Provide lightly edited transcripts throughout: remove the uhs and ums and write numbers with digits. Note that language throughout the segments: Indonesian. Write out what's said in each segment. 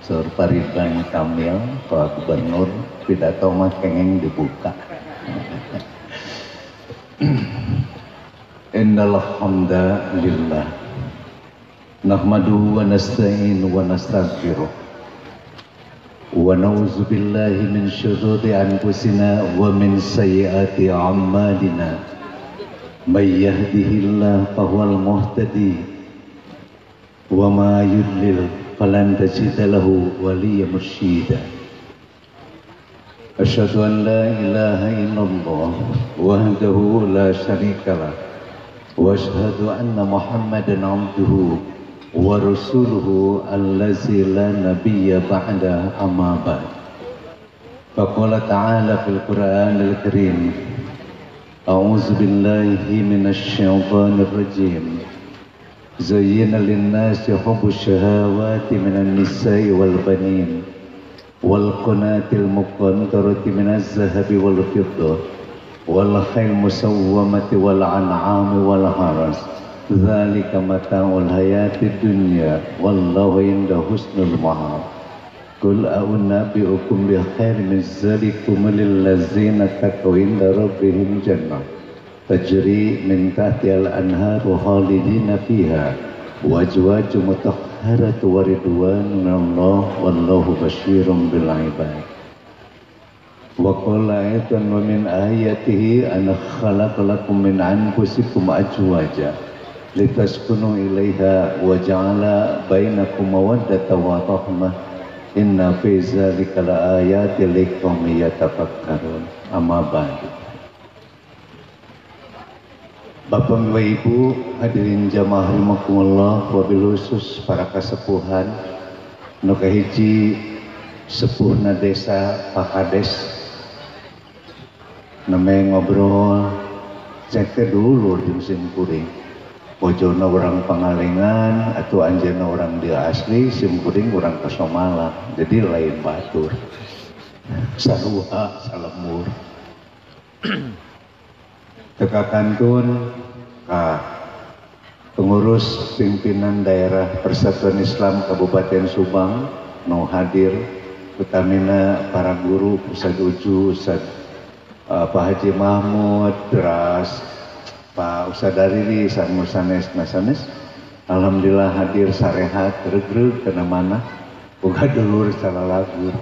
Sur Ridwan Kamil, Pak Gubernur, pidato mah kengeng dibuka. Innal hamdalillah nahmaduhu wa nasta'inuhu wa nastaghfiruh wa na'udzu billahi min syururi anfusina wa min sayyiati a'malina. May yahdihillahu fahuwal muhtadi wa ma yudlil falan tajida lahu waliyyan mursyida. Asyhadu an la ilaha illallah wahdahu la syarikalah wa asyhadu anna Muhammadan abduhu wa rasuluhu allazi la nabiyya ba'da amma ba'd. Faqala ta'ala fil Qur'anil Karim, a'udzu billahi minasy syaithanir rajim. Zayyana lin-nasi hubbus syahawati minan nisa'i wal banin wal qanatil muqantarati minaz zahabi wal fiddah wal khayl musawwamati wal an'ami wal haras. Dzalika mata'ul hayatid dunya wallahu inda husnul ma'ab. Qul a'unabbi'ukum bi khairin min dzalikum lil ladzina taqaw inda rabbihim jannah tajri min tahtihal anharu khalidina fiha wa azwajun mutahharatu wa ridwanun minallah wallahu basyirun bil ibad. Wa qala ayatan wa min ayatihi an khalaqa lakum min anfusikum azwaja litaskunu ilaiha wa ja'ala bainakum mawaddatan wa rahmah inna fi dzalika laayatin liqaumin yatafakkarun. Amma ba'du. Bapak Ibu hadirin jamaah rahimakumullah, wabil khusus para kasepuhan nu kahiji sepuhna desa Pakades namanya ngobrol cek teh dulu di musim kuring pojona orang Pangalengan atau anjana orang dia asli sim kuring orang Kasomala jadi lain batur saruha salemur tekakantun pengurus pimpinan daerah Persatuan Islam Kabupaten Subang nu hadir utamina para guru Ustaz Uju, Ustaz Pak Haji Mahmud, Dras, Pak Ustaz Dariri, Sanur Sanes Nasanes. Alhamdulillah hadir sarehat regreg kana mana boga dulur salah lagu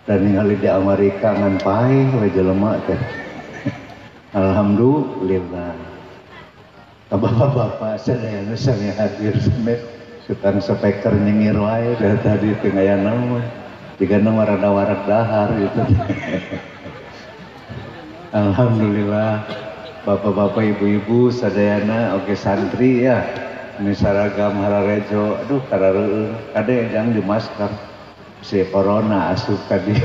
dan ningali di Amerika ngan paeh we jelema teh. Alhamdulillah. Bapak-bapak sadayana sami hadir semet sukan speaker nyengir wae dari tadi teu aya naon. Digana warada-warak dahar gitu. Alhamdulillah. Bapak-bapak ibu-ibu sadayana oge santri ya. Ini saragam hararejo. Aduh karareueung. Kade yang di masker. Si corona asup tadi.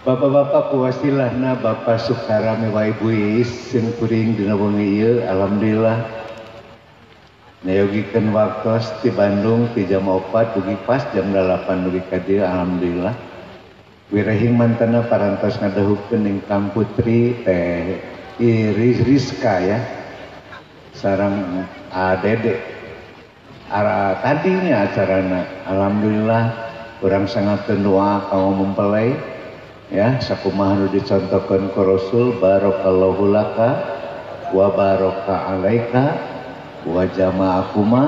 Bapak-bapak kuwasilahna Bapak Sukarame wa Ibu Iis sing kuring dina wengi ieu alhamdulillah nayogikeun waktos di Bandung ti jam 4 dugi pas jam 8 dugi ka dieu alhamdulillah wirahing mantena parantos ngadahupkeun ning Kang Putri teh Iris Rizka ya sareng Dede tadinya acarana alhamdulillah urang sangatkeun doa kaum mempelai ya sakumaha nu dicontohkeun ku Rasul barakallahu laka wa baraka alaika wa jama'akuma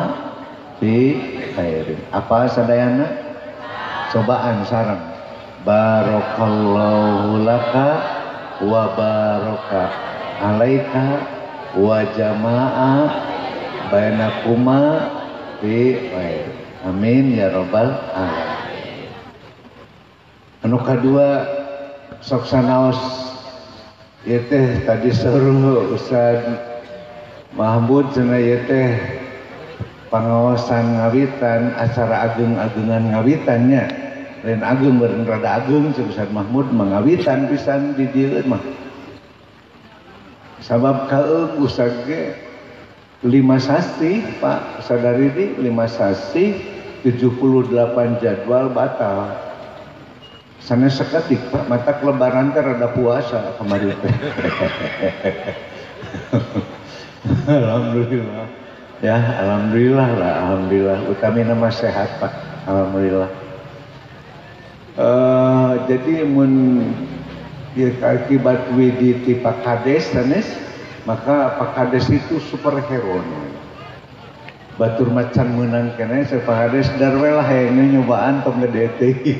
fi khairin. Apa sadayana? Cobaan sareng barakallahu laka wa baraka alaika wa jama'a bainakuma fi khairin. Amin ya rabbal alamin. Anu kadua sok sanaos ieu teh tadi seru Ustaz Mahmud cenah ieu teh pangaosan ngawitan acara agung-agungan ngawitannya lain agung beureun rada agung cek Ustaz Mahmud mangawitan pisan di dieu mah sabab kaeung Ustaz ge 5 sasi Pak Sadariri 5 sasi 78 jadwal batal. Sana seketik Pak, mata lebaran teh rada puasa kemarin teh. Alhamdulillah. Ya, alhamdulillah lah, alhamdulillah. Utami nama sehat Pak, alhamdulillah. Jadi mun ya, akibat widiti Pak Kades sanes, maka Pak Kades itu superhero. Batur macan menang kene Pak Kades darwe lah yang nyobaan tong gede teh.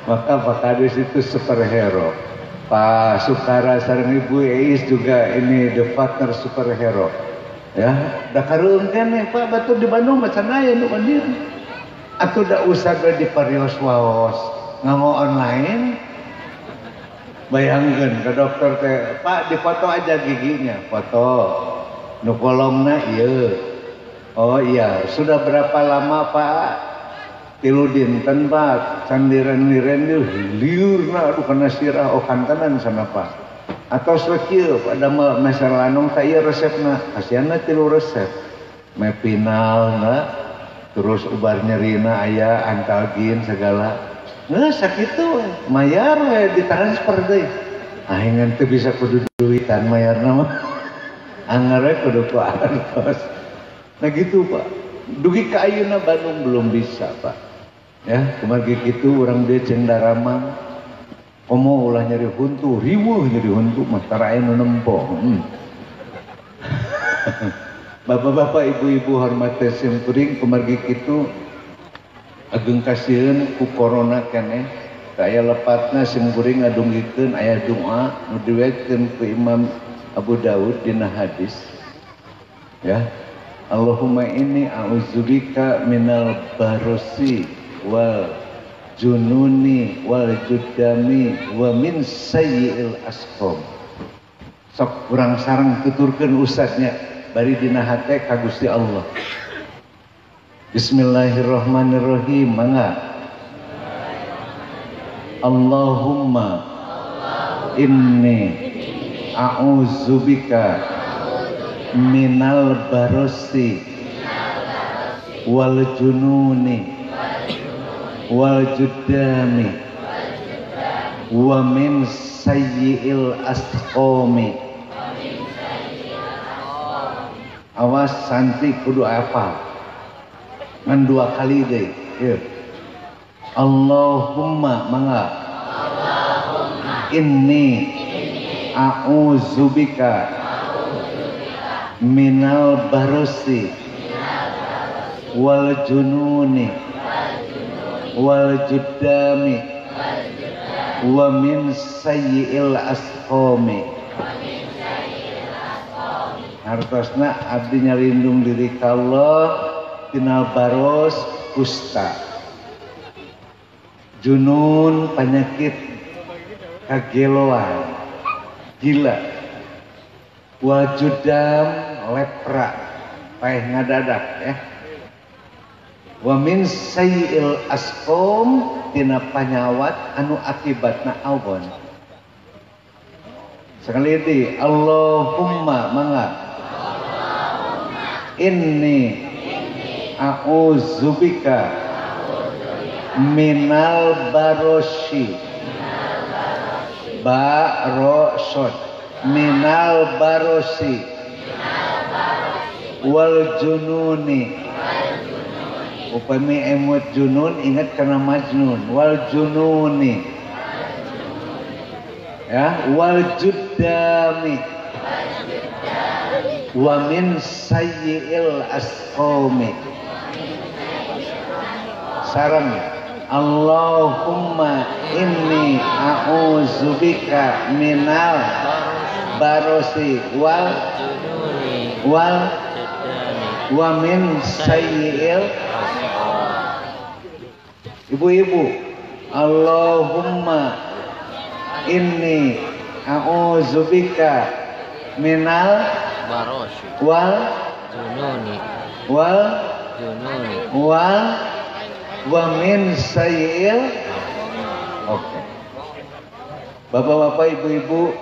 Maka Pak Kades itu superhero. Pak Sukara sareng Ibu Eis juga ini the partner superhero. Ya, da kareung keneh Pak batur di Bandung macan aya nu kandieu. Atuh da usah di parios waos nganggo online. Bayangkeun ke dokter teh, Pak dipoto aja giginya, foto. Nu kolongna ieu. Oh iya, sudah berapa lama Pak? 3 dinten Pak, can liren-liren liurna aduh kana sirah okantenan sana Pak. Atau sekieu pada meser lanung tak iya resepna kasihanna 3 resep mepinal na terus ubar nyerina aya antalgin segala nggak sakitu mayar we ditransfer deui ahingan teu bisa kudu duitan mayarna mah anggar kudu ku artos nah gitu Pak dugi ka ayeuna Bandung belum bisa Pak ya kumaha kitu urang dia jeung daramang komo ulah nyeri huntu, riweuh nyeri huntu mah tara aya nu nempo. Bapak-bapak, ibu-ibu hormatna simkuring kumargi kitu ageng kasieun ku corona keneh. Aya lepatna simkuring ngadunggikeun aya doa nu diwekeun ku Imam Abu Daud dina hadis. Ya. Allahumma inni a'udzubika minal barosi wal jununi wal judami wa min sayyi'il asqam. Sok urang sareng tuturkeun ustadznya bari dina hate ka Gusti Allah. Bismillahirrahmanirrahim. Mangga. Allahumma inni a'udzubika minal barosi wal jununi wal judami wa min sayyi'il asqami. Awas santi kudu apa ngan 2 kali deh ya. Allahumma mangga inni a'udzubika minal barosi wal jununi wal judami wa min sayyi'il asqami. Hartosna abdi nyalindung diri ka Allah tina baros kusta junun penyakit kageloan gila wa judam lepra paeh ngadadak ya wa min sayyi'il asqam tina panyawat anu akibatna awon. Sekali lagi Allahumma mangga inni a'udzubika minal baroshi barosot minal barosi wal jununi. Upami emut junun ingat karena majnun wal jununi ya wal judami wa min sayyi'il asqami. Sarang Allahumma inni a'udzubika minal barosi wal wa min sayyi'il. Ibu-ibu, Allahumma inni a'udzubika minal barosi wal jununi wal wa min sayyi'il. Oke. Bapak-bapak, ibu-ibu,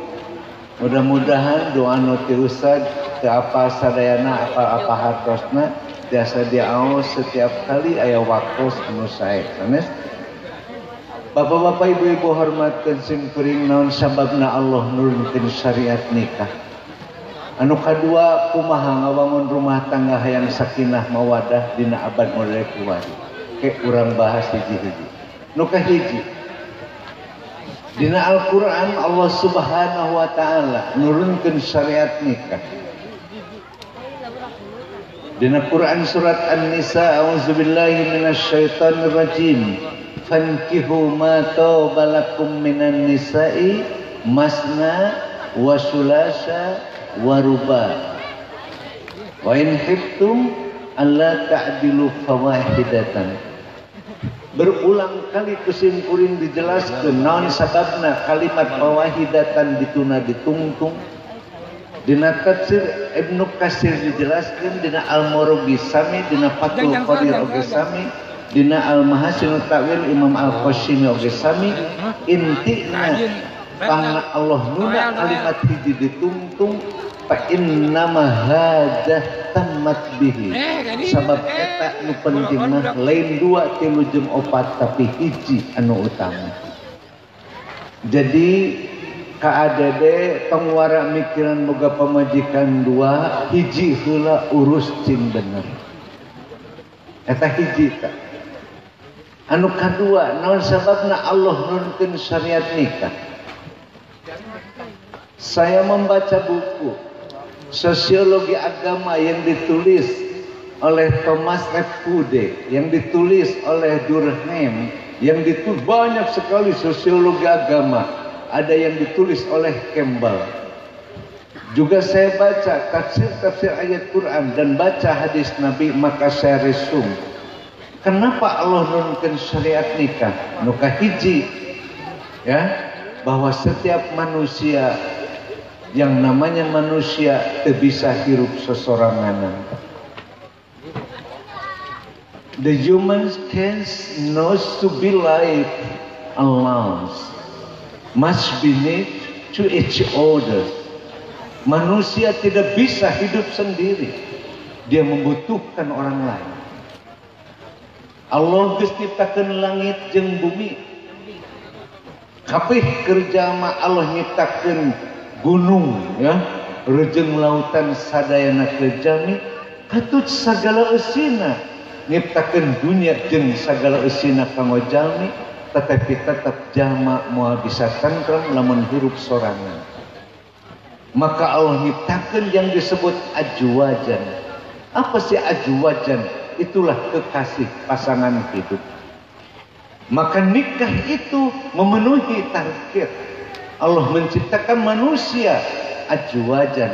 mudah-mudahan doa nuti ustad ke apa sadayana apa hartosna biasa diaos setiap kali aya waktu anu sae sanes. Bapak-bapak, ibu-ibu hormatkeun simkuring naon sababna Allah nurunkeun syariat nikah Anu kadua kumaha ngawangun rumah tangga hayang sakinah mawadah dina abad model kuari. Ke urang bahas hiji-hiji. Nu kahiji. Dina Al-Qur'an Allah Subhanahu wa taala nurunkeun syariat nikah. Dina Quran surat An-Nisa a'udzubillahi minasyaitonir rajim. Fankihu ma taba lakum minan nisa'i masna wa sulasa wa ruba. Wa in khiftum alla ta'dilu fawahidatan. Berulang kali kusimpuring dijelaskeun naon sababna kalimat fawahidatan dituna ditungtung. Dina tafsir Ibnu Katsir dijelaskeun, dina Al-Murughi sami, dina Fathul Qadir oge sami, dina Al-Mahasin Ta'wil Imam Al-Qashimi oge sami. Intina pangna Allah nuna kalimat hiji ditungtung fa innama hadzah tammat bihi. Sabab eta nu penting mah lain 2 3 jeung 4 tapi hiji anu utama. Jadi kaadede tong wara mikiran boga pamajikan 2, hiji heula urus cing bener. Eta hiji ta. Anu kadua naon sababna Allah nurunkeun syariat nikah. Saya membaca buku Sosiologi Agama yang ditulis oleh Thomas F. Pude, yang ditulis oleh Durkheim, yang ditulis banyak sekali sosiologi agama. Ada yang ditulis oleh Campbell. Juga saya baca tafsir ayat Quran dan baca hadis Nabi, maka saya resum. Kenapa Allah nurunkan syariat nikah? Nuka hiji, ya, bahwa setiap manusia yang namanya manusia teu bisa hirup sesoranganan. The human case knows to be life alone. Must be need to each other. Manusia tidak bisa hidup sendiri. Dia membutuhkan orang lain. Allah geus nyiptakeun langit jeung bumi. Kabeh kerja mah Allah nyiptakeun gunung, ya, reujeng lautan sadayana kerjami, katut sagala eusina nyiptakeun dunia jeung sagala eusina kanggo jalmi. Tetapi tetap jama moal bisa tentrem lamun hirup sorangan. Maka Allah nyiptakeun yang disebut azwajan. Apa sih azwajan? Itulah kekasih pasangan hidup. Maka nikah itu memenuhi target. Allah menciptakan manusia azwajan.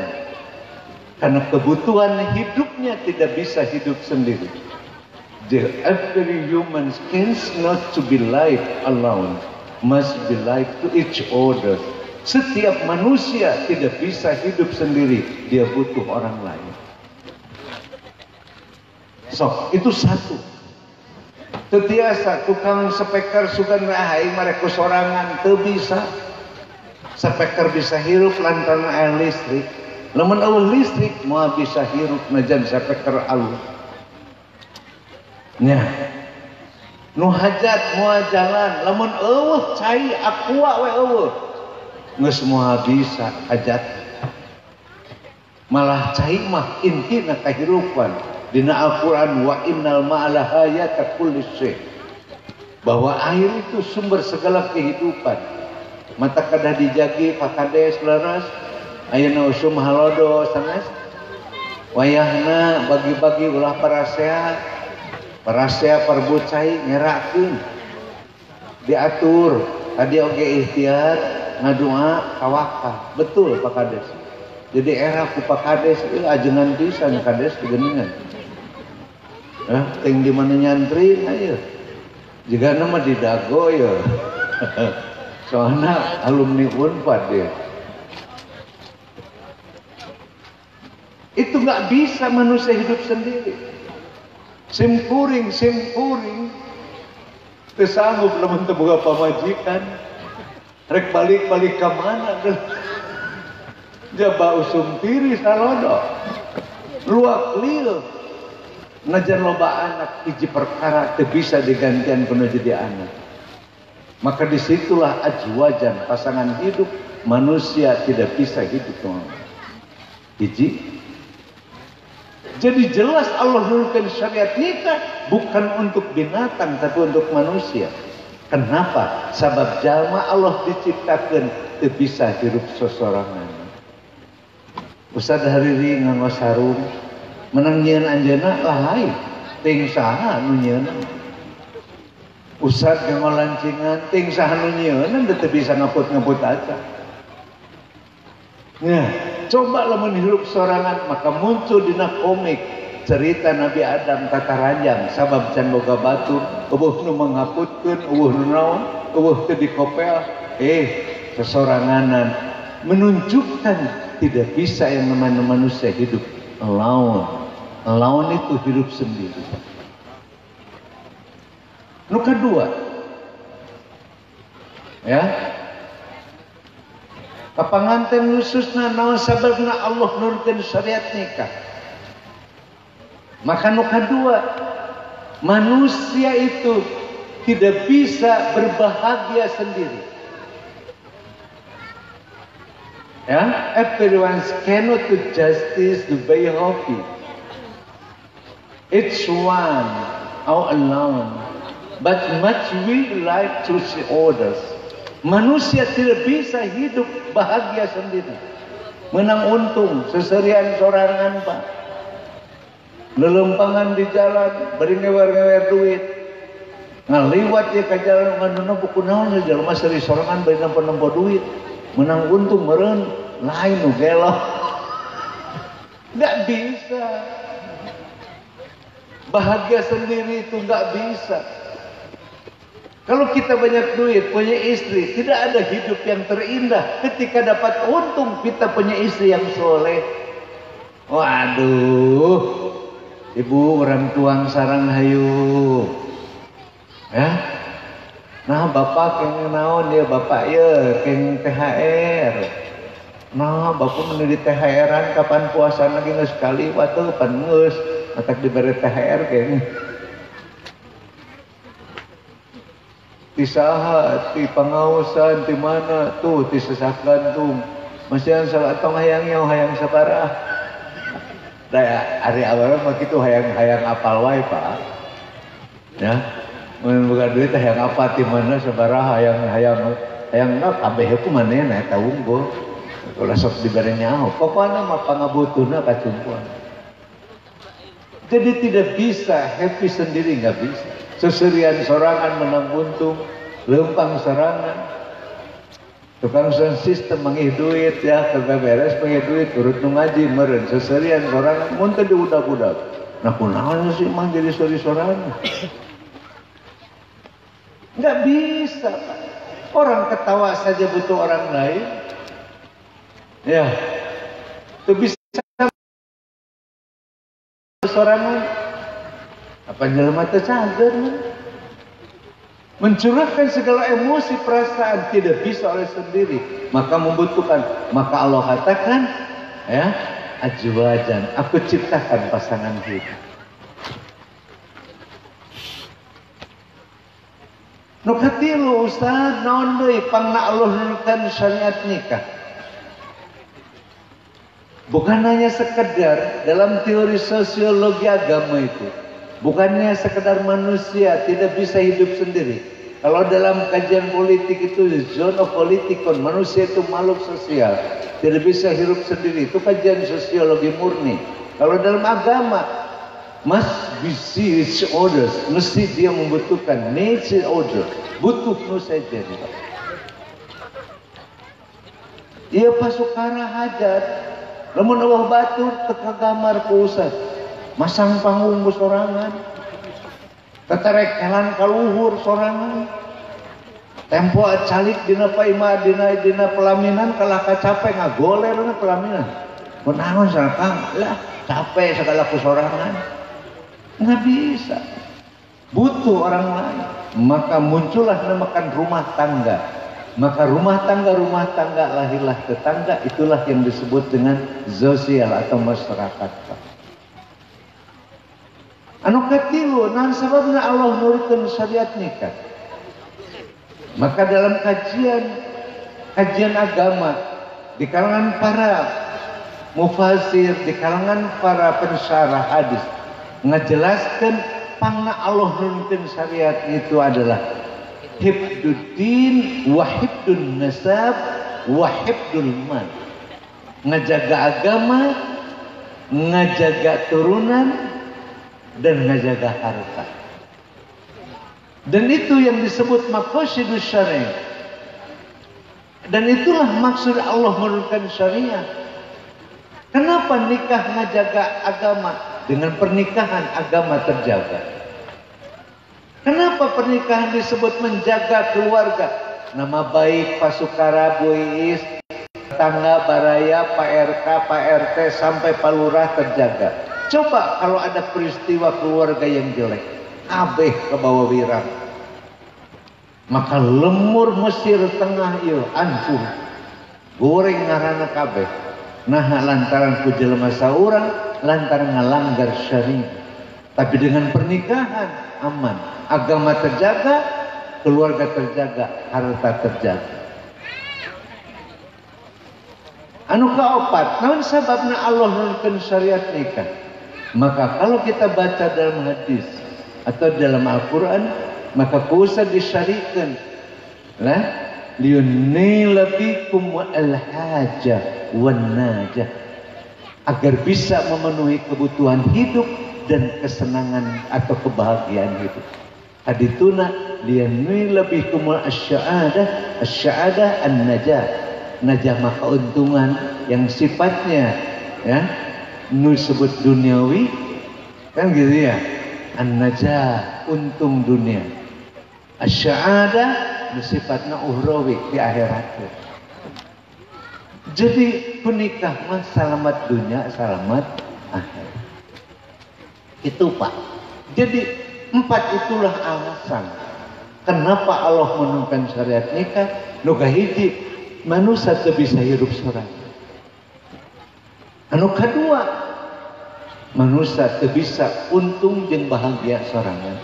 Karena kebutuhan hidupnya tidak bisa hidup sendiri. Every human cannot to be life alone, must be life to each other. Setiap manusia tidak bisa hidup sendiri, dia butuh orang lain. So, itu satu. Tetiasa tukang speaker sugan aing marek sorangan teu bisa. Speaker bisa hirup lantaran air listrik. Lamun eueuh listrik moal bisa hirup najan speaker alus. Nya, nu hajat moal jalan, lamun eueuh cai aqua we eueuh, geus moal bisa hajat. Malah cai mah intina kahirupan. Dina Al-Qur'an wa innal ma'ala hayata kulli syai. Bahwa air itu sumber segala kehidupan. Mata kadah dijagi pakades leres, ayeuna usum halodo sanes. Wayahna bagi-bagi ulah parasehat. Parasea perbut cai ngerakeun diatur tadi oge ikhtiar ngadua kawaka betul Pak Kades. Jadi era ku Pak Kades ieu ajengan pisan Kades geuningan. Ting di mana nyantri aya. Jiga nama di Dago ya. Soalnya alumni Unpad dia. Itu nggak bisa manusia hidup sendiri. Simpuring tersanggup lamun teu boga pamajikan rek balik ka mana jaba usum tiri salodo luak lil najan loba anak hiji perkara teu bisa digantian kuno jadi anak. Maka disitulah azwajan pasangan hidup manusia tidak bisa hidup. Hiji. Jadi jelas Allah nurunkan syariat nikah bukan untuk binatang tapi untuk manusia. Kenapa? Sebab jalma Allah diciptakan teu bisa hirup sosorangan. Ustad hariri nganggo sarung menang nyieun anjeunna lain ting saha nu nyieun. Ustad nganggo lancingan ting saha nu nyieun teu bisa ngaput-ngaput aja. Nah, coba lamun hirup sorangan maka muncul dina komik cerita Nabi Adam kata ranjang sabab can boga batu eueuh nu mangaputkeun eueuh nu naon eueuh teu dikopel sesoranganan menunjukkan tidak bisa yang namanya manusia hidup alone itu hidup sendiri. Nu kedua ya kapanganten khususna naon sababna Allah nurunkeun syariat nikah. Maka nu kedua, manusia itu tidak bisa berbahagia sendiri. Ya, everyone cannot do justice to be happy. Each one all alone, but much we like to see others. Manusia tidak bisa hidup bahagia sendiri. Menang untung seserian sorangan Pak. Lelempangan di jalan, beri ngewer-ngewer duit. Ngaliwat ya ke jalan nganduna buku naon ya jelema seri sorangan beri nempo-nempo duit. Menang untung meureun lain nu gelo. Enggak bisa. Bahagia sendiri itu enggak bisa. Kalau kita banyak duit, punya istri, tidak ada hidup yang terindah ketika dapat untung kita punya istri yang soleh. Waduh, ibu orang tuang sarang hayu, ya. Nah bapak keng naon ya bapak ya keng THR. Nah bapak menjadi THR-an kapan puasa lagi nggak sekali waktu pan ngeus, matak diberi THR keng. Di saha, di pengawasan, di mana tuh, di sesak gantung. Masih yang salah tong hayang sabarah. Daya hari awal mah kitu hayang apal wae Pak. Ya, mun boga duit hayang apa ti mana sabarah hayang kabeh ku manehna eta unggul. Ulah sok dibere nyaho. Pokona mah pangabutuhna kacumpuan. Jadi tidak bisa happy sendiri, nggak bisa. Seserian sorangan menang untung, lempang sorangan. Tukang sound system mangih duit ya, kagak beres mangih duit, urut nu ngaji meureun seserian sorangan, mun teu diudag-udag. Nah kunaon sih mang jadi sori sorangan? Nggak bisa, Pak. Orang ketawa saja butuh orang lain. Ya, itu bisa sorangan. Apa jelema teh cager mencurahkan segala emosi perasaan tidak bisa oleh sendiri, maka membutuhkan, maka Allah katakan ya azwajan, aku ciptakan pasangan hidup. Nu katilu Ustaz naon deui pangna Allah nurunkan syariat nikah. Bukan hanya sekedar dalam teori sosiologi agama itu, bukannya sekedar manusia tidak bisa hidup sendiri. Kalau dalam kajian politik itu zona politikon, manusia itu makhluk sosial, tidak bisa hidup sendiri. Itu kajian sosiologi murni. Kalau dalam agama, must be see each others, mesti dia membutuhkan needs each other, butuh nu saja. Ia pasukara hajat, lamun Allah batur teka gamar ku Ustaz. Masang panggung sorangan, teterekelan kaluhur sorangan, tempo calik dina paima dina pelaminan kalah kacape ngagoler na pelaminan. Menaon sareng lah capek segala ku sorangan, nggak bisa. Butuh orang lain, maka muncullah namakan rumah tangga. Maka rumah tangga lahirlah tetangga, itulah yang disebut dengan sosial atau masyarakat. Anu katilu, nah sebabna Allah nurunkan syariat nikah. Maka dalam kajian agama di kalangan para mufasir di kalangan para pensyarah hadis ngejelaskan pangna Allah nurunkeun syariat itu adalah hibduddin wa hibdun nasab wa hibdul mal. Ngejaga agama, ngejaga turunan, dan ngejaga harta. Dan itu yang disebut maqasidus syariah. Dan itulah maksud Allah menurunkan syariah. Kenapa nikah ngejaga agama? Dengan pernikahan agama terjaga. Kenapa pernikahan disebut menjaga keluarga? Nama baik Pak Sukara, Bu Iis, tetangga, baraya, Pak RK, Pak RT, sampai Pak Lurah terjaga. Coba kalau ada peristiwa keluarga yang jelek, kabeh ke bawah wirang. Maka lemur Mesir tengah ieu hancur. Goreng ngarana kabeh. Nah lantaran ku jelema saurang, lantaran ngalanggar syariat. Tapi dengan pernikahan aman, agama terjaga, keluarga terjaga, harta terjaga. Anu kaopat, naon sababna Allah nurunkeun syariat nikah? Maka kalau kita baca dalam hadis atau dalam Al-Quran, maka kuasa disyariatkan lah liyunila bikum al-hajah wan najah, agar bisa memenuhi kebutuhan hidup dan kesenangan atau kebahagiaan hidup. Hadituna liyunila bikum asy-sya'adah, asy-sya'adah an-najah, najah maka keuntungan yang sifatnya ya nu disebut duniawi kan gitu ya, an-najah untung dunia, asy-sya'adah sifatnya uhrawi di akhirat. Jadi penikah mah selamat dunia selamat akhirat itu Pak. Jadi 4 itulah alasan kenapa Allah menurunkan syariat nikah. Nu kahiji manusia teu bisa hidup sorangan. Anu kedua, manusia teu bisa untung jeung bahagia sorangan.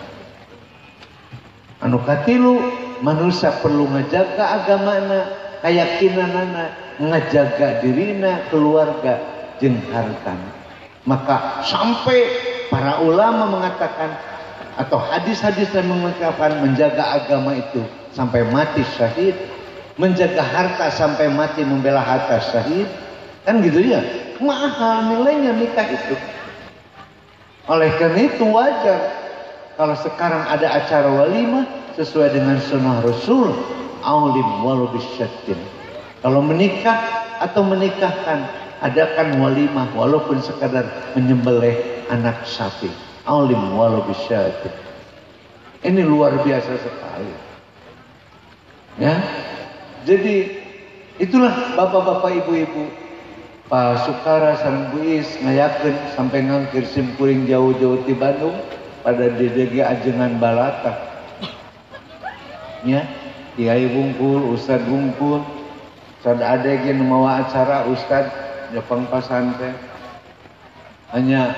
Anu katilu, manusia perlu ngejaga agamana, keyakinanana, ngejaga dirina, keluarga jeung hartana. Maka sampai para ulama mengatakan atau hadis-hadis yang mengatakan menjaga agama itu sampai mati syahid, menjaga harta sampai mati membela harta syahid, kan gitu ya. Mahal nilainya nikah itu. Oleh karena itu wajar kalau sekarang ada acara walimah sesuai dengan sunnah Rasul, aulim walau bisyattin. Kalau menikah atau menikahkan, adakan walimah walaupun sekadar menyembelih anak sapi, aulim walau bisyattin. Ini luar biasa sekali ya. Jadi itulah bapak-bapak ibu-ibu, Pak Sukara sareng Bu Is ngayakeun sampai ngangkir sim kuring jauh-jauh di Bandung pada DDG ajengan balata. Ya, Kiai Bungkul, Ustad Bungkul, Ustad Ade ge nu mawa acara Ustad Jepang Pasantren. Hanya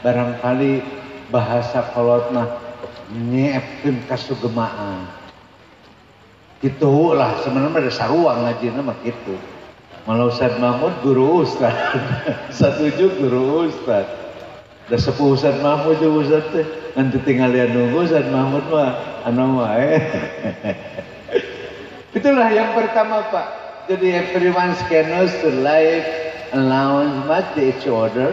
barangkali bahasa kolot mah nyiepkeun kasugemaan. Gitu lah, sebenarnya ada saruang ngajina mah gitu. Malah Ustaz Mahmud guru Ustaz, setuju guru Ustaz. Dah sepuh Ustaz Mahmud juga Ustaz teh, nanti tinggal lihat nunggu Ustaz Mahmud mah, anu wae. Itulah yang pertama Pak. Jadi everyone can to life allowance much each other.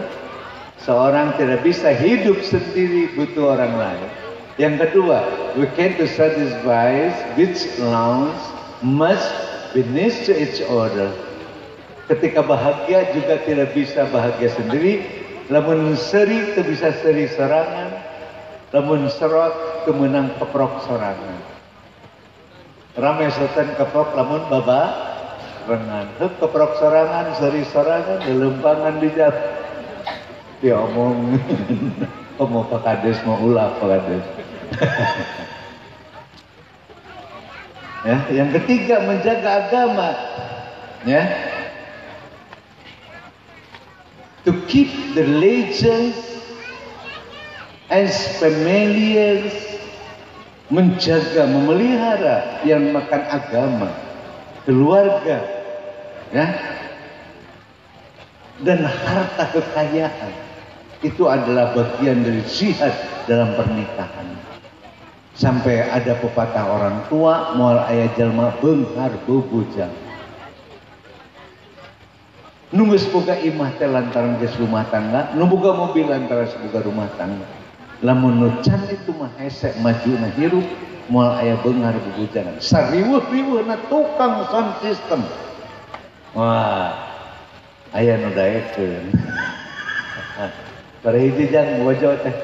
Seorang tidak bisa hidup sendiri, butuh orang lain. Yang kedua, we can to satisfy which allowance must be needs to each other. Ketika bahagia juga tidak bisa bahagia sendiri. Lamun seri tidak bisa seri sorangan. Lamun serot kemenang keprok sorangan. Ramai setan keprok lamun baba rengan. Keprok sorangan, seri sorangan, lempangan di jat. Dia omong, mau Pak Kades mau ulah Pak Kades. Ya, yang ketiga menjaga agama. Ya. To keep the legends as familiars, menjaga, memelihara yang makan agama, keluarga, ya. dan harta kekayaan itu adalah bagian dari jihad dalam pernikahan. Sampai ada pepatah orang tua, moal aya jalma beunghar bebujang. Nu geus boga imah teh lantaran geus rumah tangga, nu boga mobil lantaran boga rumah tangga. Lamun nu can itu mah hese majuna hirup, moal aya beunghar bebujangan. Sariweuh-riweuhna tukang sound system. Wah, aya nu daekeun. Para hiji jang bojo teh.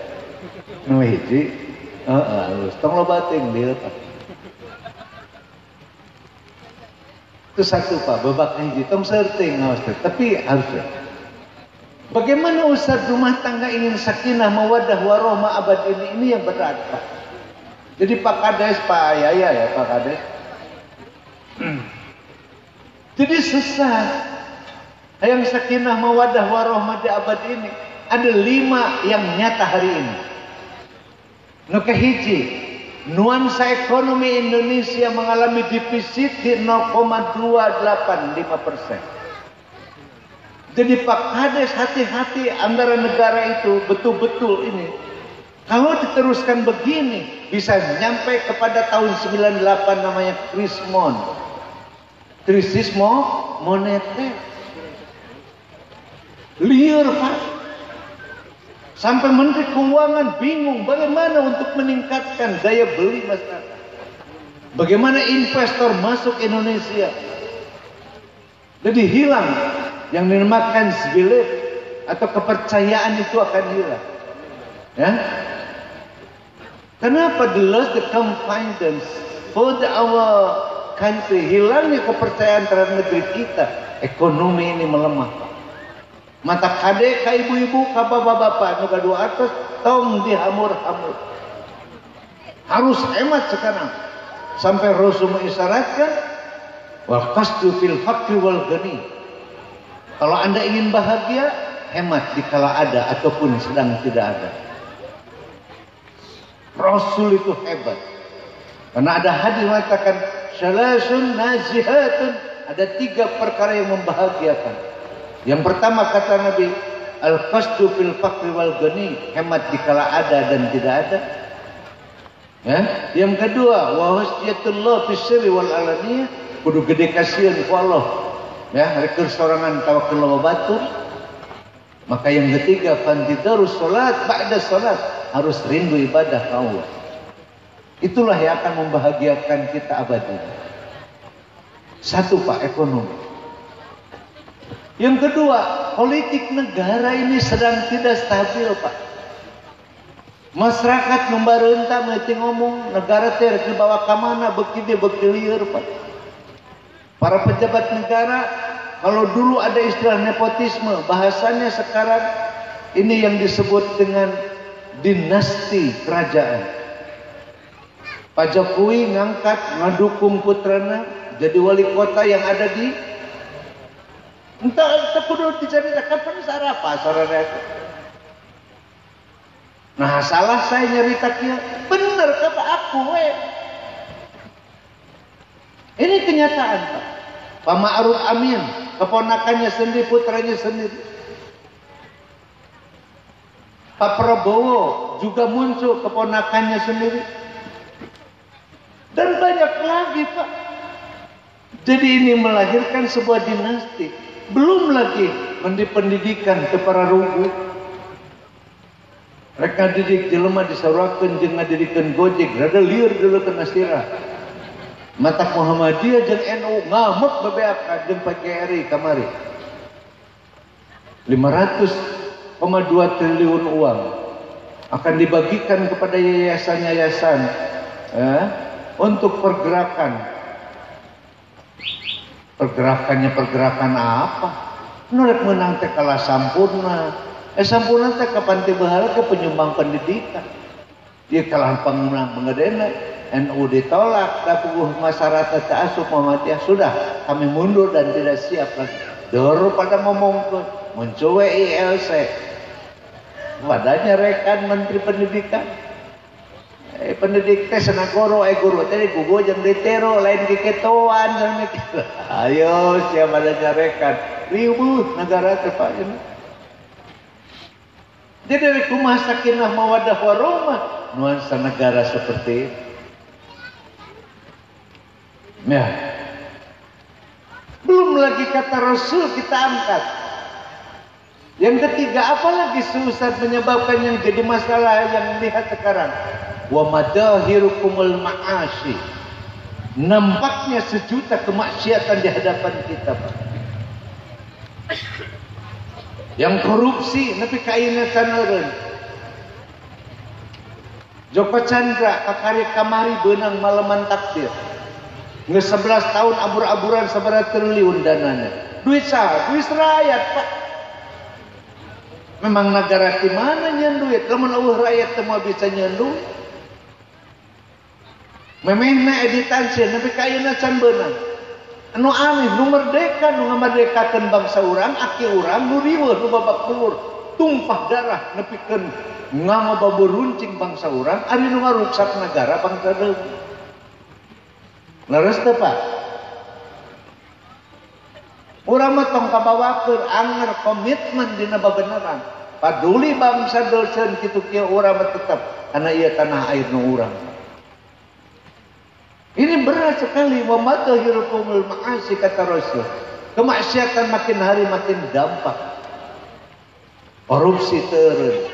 Nu hiji halus, tong loba teuing dieu Pak. Itu satu Pak, babak hiji tong seuting ngaos teh, tapi harus. Bagaimana ustaz rumah tangga ingin sakinah mawaddah warahmah abad ini yang berat Pak. Jadi Pak Kades, Pak Yaya ya Pak Kades. Jadi susah. Yang sakinah mawaddah warahmah di abad ini ada 5 yang nyata hari ini. Nu kahiji, nuansa ekonomi Indonesia mengalami defisit di 0,285%. Jadi Pak Kades hati-hati antara negara itu betul-betul ini. Kalau diteruskan begini bisa nyampe kepada tahun 98 namanya krisis moneter. Liar Pak. Sampai Menteri Keuangan bingung bagaimana untuk meningkatkan daya beli masyarakat. Bagaimana investor masuk Indonesia. Jadi hilang yang dinamakan belief atau kepercayaan itu akan hilang. Ya. Kenapa the loss the confidence for our country, hilangnya kepercayaan terhadap negeri kita, ekonomi ini melemah. Mata kade ka ibu-ibu ka bapak-bapak nu gadua atas tong dihamur-hamur. Harus hemat sekarang. Sampai Rasul mengisyaratkan wal qasdu fil faqri wal ghani. Kalau Anda ingin bahagia, hemat dikala ada ataupun sedang tidak ada. Rasul itu hebat. Karena ada hadis mengatakan syalasun nazihatun, ada 3 perkara yang membahagiakan. Yang pertama kata Nabi, al-qasdu fil faqri wal ghani, hemat dikala ada dan tidak ada. Ya? Yang kedua, wa wasiyatullah fis sirri wal alaniyah, kudu gede kasihan ku Allah. Ya, rek sorangan tawakkul batur. Maka yang ketiga, fantidarus salat ba'da salat, harus rindu ibadah ke Allah. Itulah yang akan membahagiakan kita abadi. Satu Pak, ekonomi. Yang kedua, politik negara ini sedang tidak stabil Pak. Masyarakat membarenta mesti ngomong negara teh rek dibawa ka mana beuki dia beuki lieur Pak. Para pejabat negara kalau dulu ada istilah nepotisme, bahasanya sekarang ini yang disebut dengan dinasti kerajaan. Pak Jokowi ngangkat ngadukung putrana jadi wali kota yang ada di entah kudu diceritakan kapan sarana. Nah salah saya nyerita kia bener kata aku ini kenyataan Pak. Pak Ma'ruf Amin keponakannya sendiri, putranya sendiri. Pak Prabowo juga muncul keponakannya sendiri. Dan banyak lagi Pak. Jadi ini melahirkan sebuah dinasti. Belum lagi pendidikan ke para rugu. Mereka didik jelema disarakeun jeung ngadidikeun Gojek, rada lieur dulu kena sirah. Mata Muhammadiyah jeung NU ngamuk bebeak jeung PGRI kamari. 500,2 triliun uang akan dibagikan kepada yayasan-yayasan untuk pergerakan. Pergerakan apa? Nurek menang teh kalah sampurna. Sampurna teh kapan teh bahala ke penyumbang pendidikan. Dia kalah pengenang pengedena. NU ditolak, tapi masyarakat ta'asub Muhammadiyah sudah kami mundur dan tidak siap lagi. Doro pada ngomong ke muncul ILC. Padanya rekan Menteri Pendidikan. pendidik teh senagoro guru tadi gugu jeung ditero lain kiketoan dan mikir. Ayo siapa ada nyarekan riuh negara teh Pak. Jadi dari kumaha sakinah mawaddah warahmah nuansa negara seperti itu. Ya. Belum lagi kata Rasul kita angkat. Yang ketiga, apalagi susah menyebabkan yang jadi masalah yang lihat sekarang. Wa madahirukumul ma'asyi. Nampaknya sejuta kemaksiatan di hadapan kita, Pak. Yang korupsi nepi ka ayeuna caneureun. Joko Chandra kakari kamari beunang malaman takdir. Nge 11 tahun abur-aburan sabaraha triliun dananya. Duit saha? Duit rakyat, Pak. Memang negara di mana nyeun duit? Lamun eueuh rakyat teu moal bisa nyeun duit. Memehna editansi nepi ka ayeuna can beunang. Anu aneh nu merdeka nu ngamerdekakeun bangsa urang, aki urang nu riweuh nu babak belur, tumpah darah nepikeun ngababuruncing bangsa urang, ari nu ngaruksak negara bangsa deui. Leres teu Pak? Urang mah tong kabawakeun anger komitmen dina babeneran. Paduli bangsa dosen kitu kieu urang mah tetep karena ieu tanah air nu urang. Ini berat sekali. Wa madahirukumul ma'asyi kata Rasul. Kemaksiatan makin hari makin dampak. Korupsi teureun.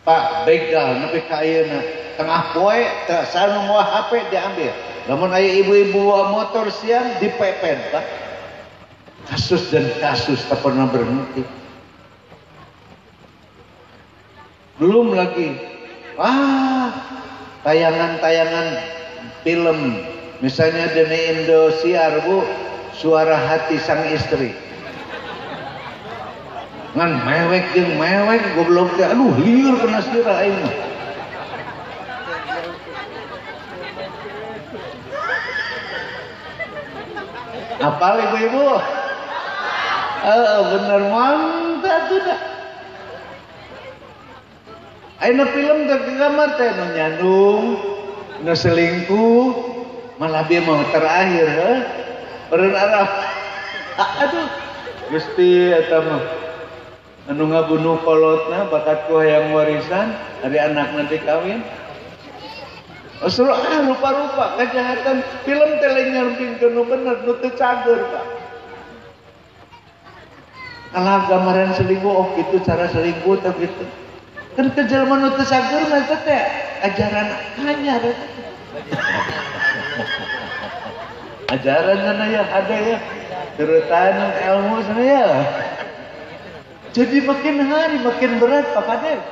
Pak begal nepi ka ayeuna tengah poe teu sanu moal HP diambil. Lamun aya ibu-ibu bawa motor siang dipepet, Pak. Kasus dan kasus tak pernah berhenti. Belum lagi tayangan-tayangan film, misalnya di Indosiar Bu, Suara Hati Sang Istri. Ngan mewek jeung mewek goblok teh, aduh liur kena sira aing mah. Apal ibu-ibu? Bener mantap tuh dah. Ayeuna film teh ke kamar teh nu nyandung, nu selingkuh, malah dia mau terakhir, Beren Arab. Aduh, Gusti eta mah anu ngabunuh kolotna bakat ku hayang warisan, ari anakna dikawin. Suruh rupa-rupa kejahatan film teh lain nyarempingkeun nu bener nu teu cager, Pak. Kalau gambaran selingkuh, oh gitu cara selingkuh teh gitu. Kan kejelema nu teu cager mah teh ajaran anyar. Ajaran sana ya ada ya. Terutan ilmu sana ya. Jadi makin hari makin berat Pak Kades.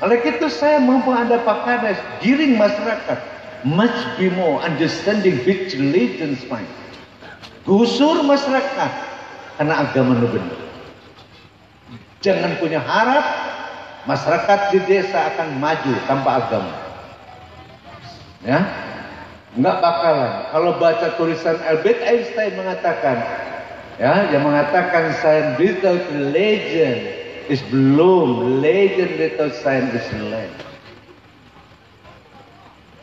Oleh itu saya mampu ada Pak Kades giring masyarakat much be more understanding which religions find. Gusur masyarakat karena agama nu benar. Jangan punya harap masyarakat di desa akan maju tanpa agama. Ya, nggak bakalan. Kalau baca tulisan Albert Einstein mengatakan, ya, yang mengatakan science without religion is belum, legend without science is land.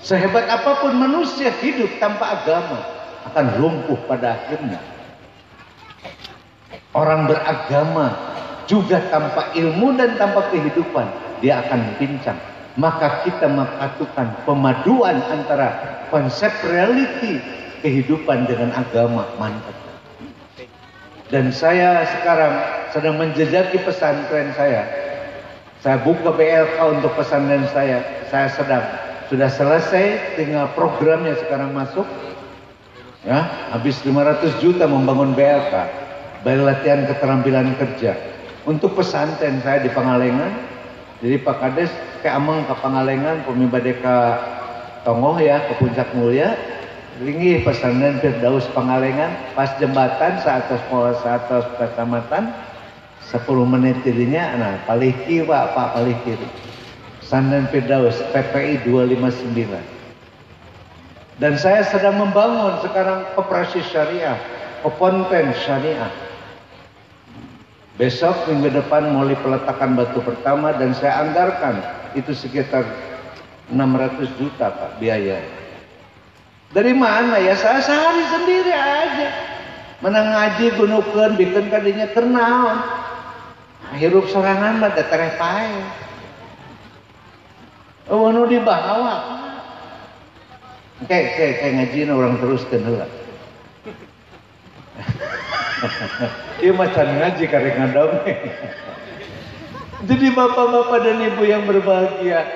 Sehebat apapun manusia hidup tanpa agama akan lumpuh pada akhirnya. Orang beragama juga tanpa ilmu dan tanpa kehidupan dia akan pincang. Maka kita mengatakan pemaduan antara konsep reality kehidupan dengan agama mantap. Dan saya sekarang sedang menjejaki pesantren saya. Saya buka BLK untuk pesantren saya. Saya sudah selesai, tinggal programnya sekarang masuk. Ya, habis 500 juta membangun BLK, Balai Latihan Keterampilan Kerja. Untuk pesantren saya di Pangalengan. Jadi Pak Kades ke Ameng ke Pangalengan, pemibade ke Tongoh ya, ke Puncak Mulia. Linggih pesantren Firdaus Pangalengan, pas jembatan saatos kecamatan 10 menit dirinya, nah paling kiri Pak paling kiri. Pesantren Firdaus PPI 259. Dan saya sedang membangun sekarang koperasi syariah, keponten syariah. Besok minggu depan mulai peletakan batu pertama dan saya anggarkan itu sekitar 600 juta Pak biaya. Dari mana ya? Saya sehari sendiri aja. Menang ngaji gunukeun bikin kadinya kenaon. Hirup sorangan mah teh tereh pae. Oh nu dibawa. Kayak ngajina orang teruskeun heula. Ieu macan ngaji karek ngadame. Jadi bapak-bapak dan ibu yang berbahagia.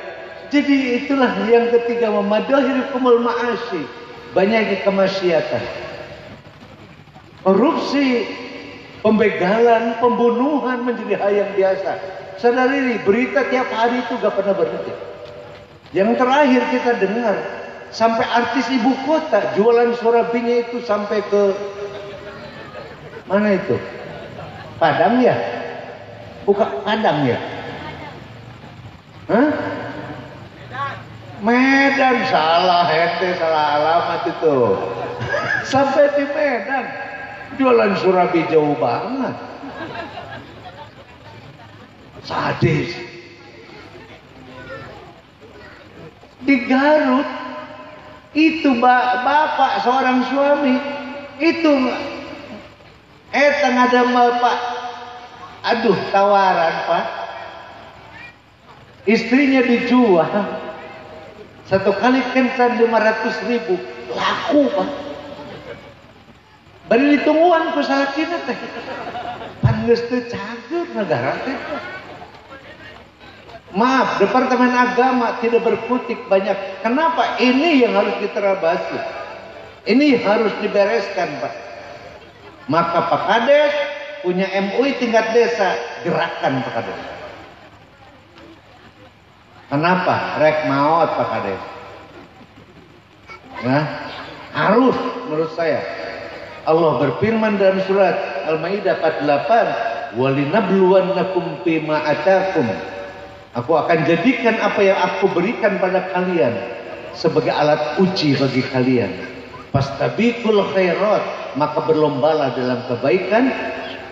Jadi itulah yang ketiga, memadahirkumul ma'asi. Banyak kemaksiatan. Korupsi, pembegalan, pembunuhan menjadi hal yang biasa. Sadari berita tiap hari itu gak pernah berhenti. Yang terakhir kita dengar, sampai artis ibu kota jualan surabinya itu sampai ke mana itu? Padang ya? Bukan Padang ya? Hah? Medan, salah ente, salah alamat itu. Sampai di Medan jualan surabi jauh banget. Sadis. Di Garut itu bapak seorang suami itu ada bapak, aduh tawaran Pak, istrinya dijual satu kali kencan 500.000 laku Pak. Bari ditungguan ku salakina teh. Pan geus teu cager negara teh. Maaf, Departemen Agama tidak berkutik banyak. Kenapa? Ini yang harus diterabasi. Ini harus dibereskan Pak. Maka Pak Kades punya MUI tingkat desa, gerakan Pak Kades. Kenapa? Rek maot Pak Kades. Nah, harus menurut saya. Allah berfirman dalam surat Al-Maidah 48, "Walinabluwannakum fima atakum." Aku akan jadikan apa yang aku berikan pada kalian sebagai alat uji bagi kalian. Fastabiqul khairat, maka berlombalah dalam kebaikan.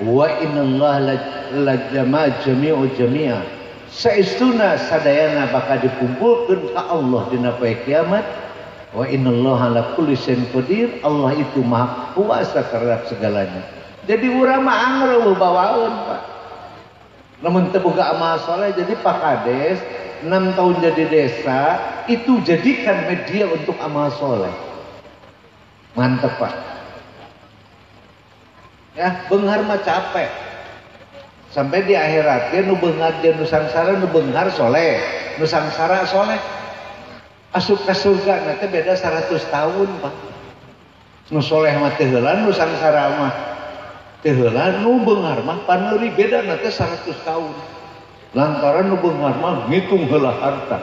Wa innallaha jami'u jami'a. Saestuna sadayana bakal dikumpulkeun ka Allah dina poe kiamat. Wa innallaha ala kulli syai'in qadir. Allah itu maha kuasa terhadap segalanya. Jadi urang mah angel bawaeun Pak. Namun terbuka amal soleh, jadi Pak Kades 6 tahun jadi desa itu jadikan media untuk amal soleh. Mantep Pak. Ya, beunghar mah capek. Sampai di akhirat nu beunghar jeung nu sangsara, nu beunghar soleh, nu sangsara soleh. Asup ka surga nanti beda 100 tahun Pak. Nu soleh mah teu heula, nu sangsara mah teheula, nu beunghar mah paneuri beda nanti 100 tahun. Lantaran nu beunghar mah ngitung heula harta.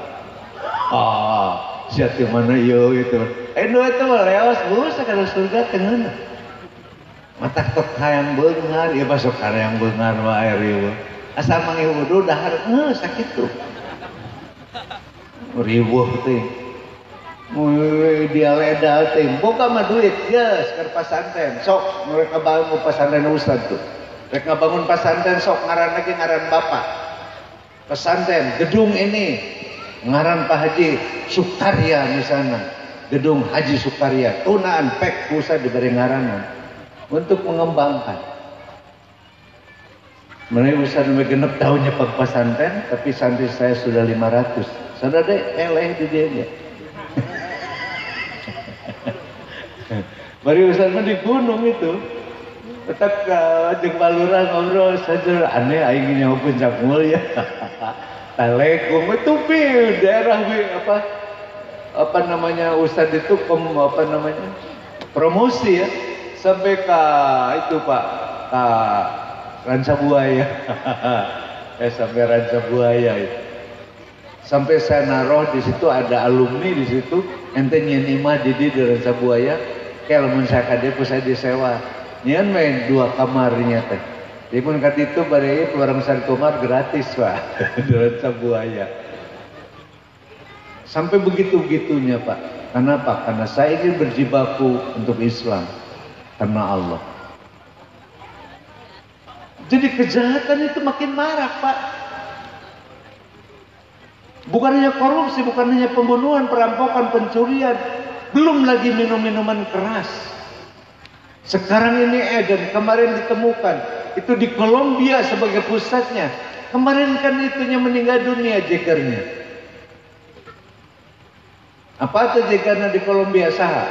Sia teh mana ieu gitu. Nu eta mah leos bulus kana surga teu ngeunah. Mata tok hayang beunghar, ieu masuk hayang beunghar wae riweuh. Asal mangeu wudu dahar sakitu. Riweuh teh. Dia leda teh boga mah duit geus keur pasantren sok mereka bangun pasantren ustad tuh mereka bangun pasantren sok ngaran lagi ngaran bapak pesantren gedung ini ngaran Pak Haji Sukarya misalnya gedung Haji Sukarya tunaan pek pusat diberi ngaranan untuk mengembangkan mereka ustad genep tahunnya Pak pesantren tapi santri saya sudah 500 saudara deh eleh di dia Bari Ustaz mah di gunung itu. Tetap jeung balurah ngobrol saja aneh aing nyahokeun cak mulia. Talekung itu daerah apa namanya Ustaz itu promosi ya sampai ke itu Pak ke Ranca Buaya. Sampai Ranca Buaya itu. Sampai saya naruh di situ ada alumni di situ ente nyenima di Ranca Buaya. Kalau mun sakadepu saya disewa nyeun main 2 kamarnya teh dipun kat itu bari warung sari kamar gratis Pak di Ranca Buaya sampai begitu-begitunya Pak. Kenapa? Karena saya ingin berjibaku untuk Islam karena Allah. Jadi kejahatan itu makin marak Pak. Bukan hanya korupsi, bukan hanya pembunuhan, perampokan, pencurian, belum lagi minum-minuman keras. Sekarang ini Eden, kemarin ditemukan itu di Kolombia sebagai pusatnya. Kemarin kan itunya meninggal dunia Jaggernya. Apa tuh Jaggernya di Kolombia saha?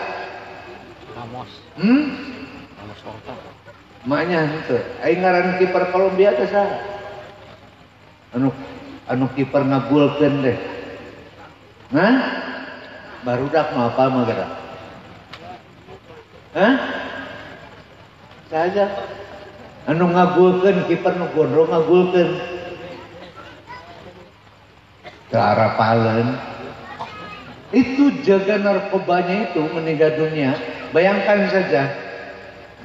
Ramos. Ramos Horta. Maknya itu, aing ngaran kiper Kolombia teh saha? Anu kiper ngagulkeun deh. Hah? Barudak mah apa mah geura? Hah? Saja. Anu ngagulkeun kiper nu gondrong ngagulkeun. Ke arah Palen. Itu jaga narkobanya itu meninggal dunia. Bayangkan saja.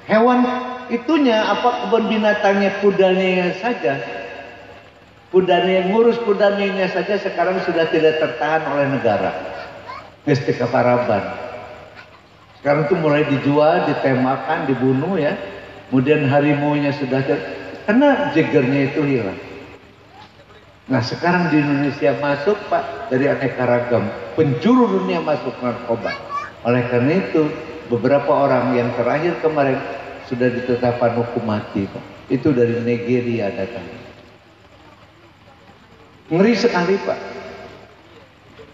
Hewan itunya apa kebun binatangnya kudanya saja. Kudanya yang ngurus kudanya saja sekarang sudah tidak tertahan oleh negara. Geus teu kaparaban. Sekarang itu mulai dijual, ditembakkan, dibunuh ya. Kemudian harimaunya sudah karena Jaggernya itu hilang. Nah sekarang di Indonesia masuk Pak dari aneka ragam penjuru dunia masuk narkoba. Oleh karena itu beberapa orang yang terakhir kemarin sudah ditetapkan hukum mati Pak. Itu dari Nigeria datang. Ngeri sekali Pak.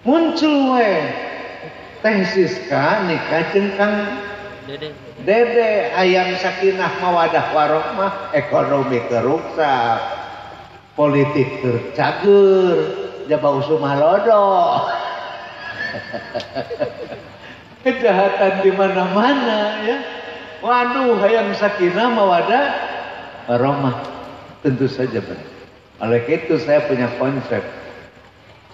Muncul Teh Siska nikah jeung Kang Dede hayang sakinah mawadah warohmah, ekonomi keruksak, politik tercager, jabau sumalodo. Kejahatan di mana-mana ya. Waduh, hayang sakinah mawadah warohmah. Tentu saja benar. Oleh itu saya punya konsep.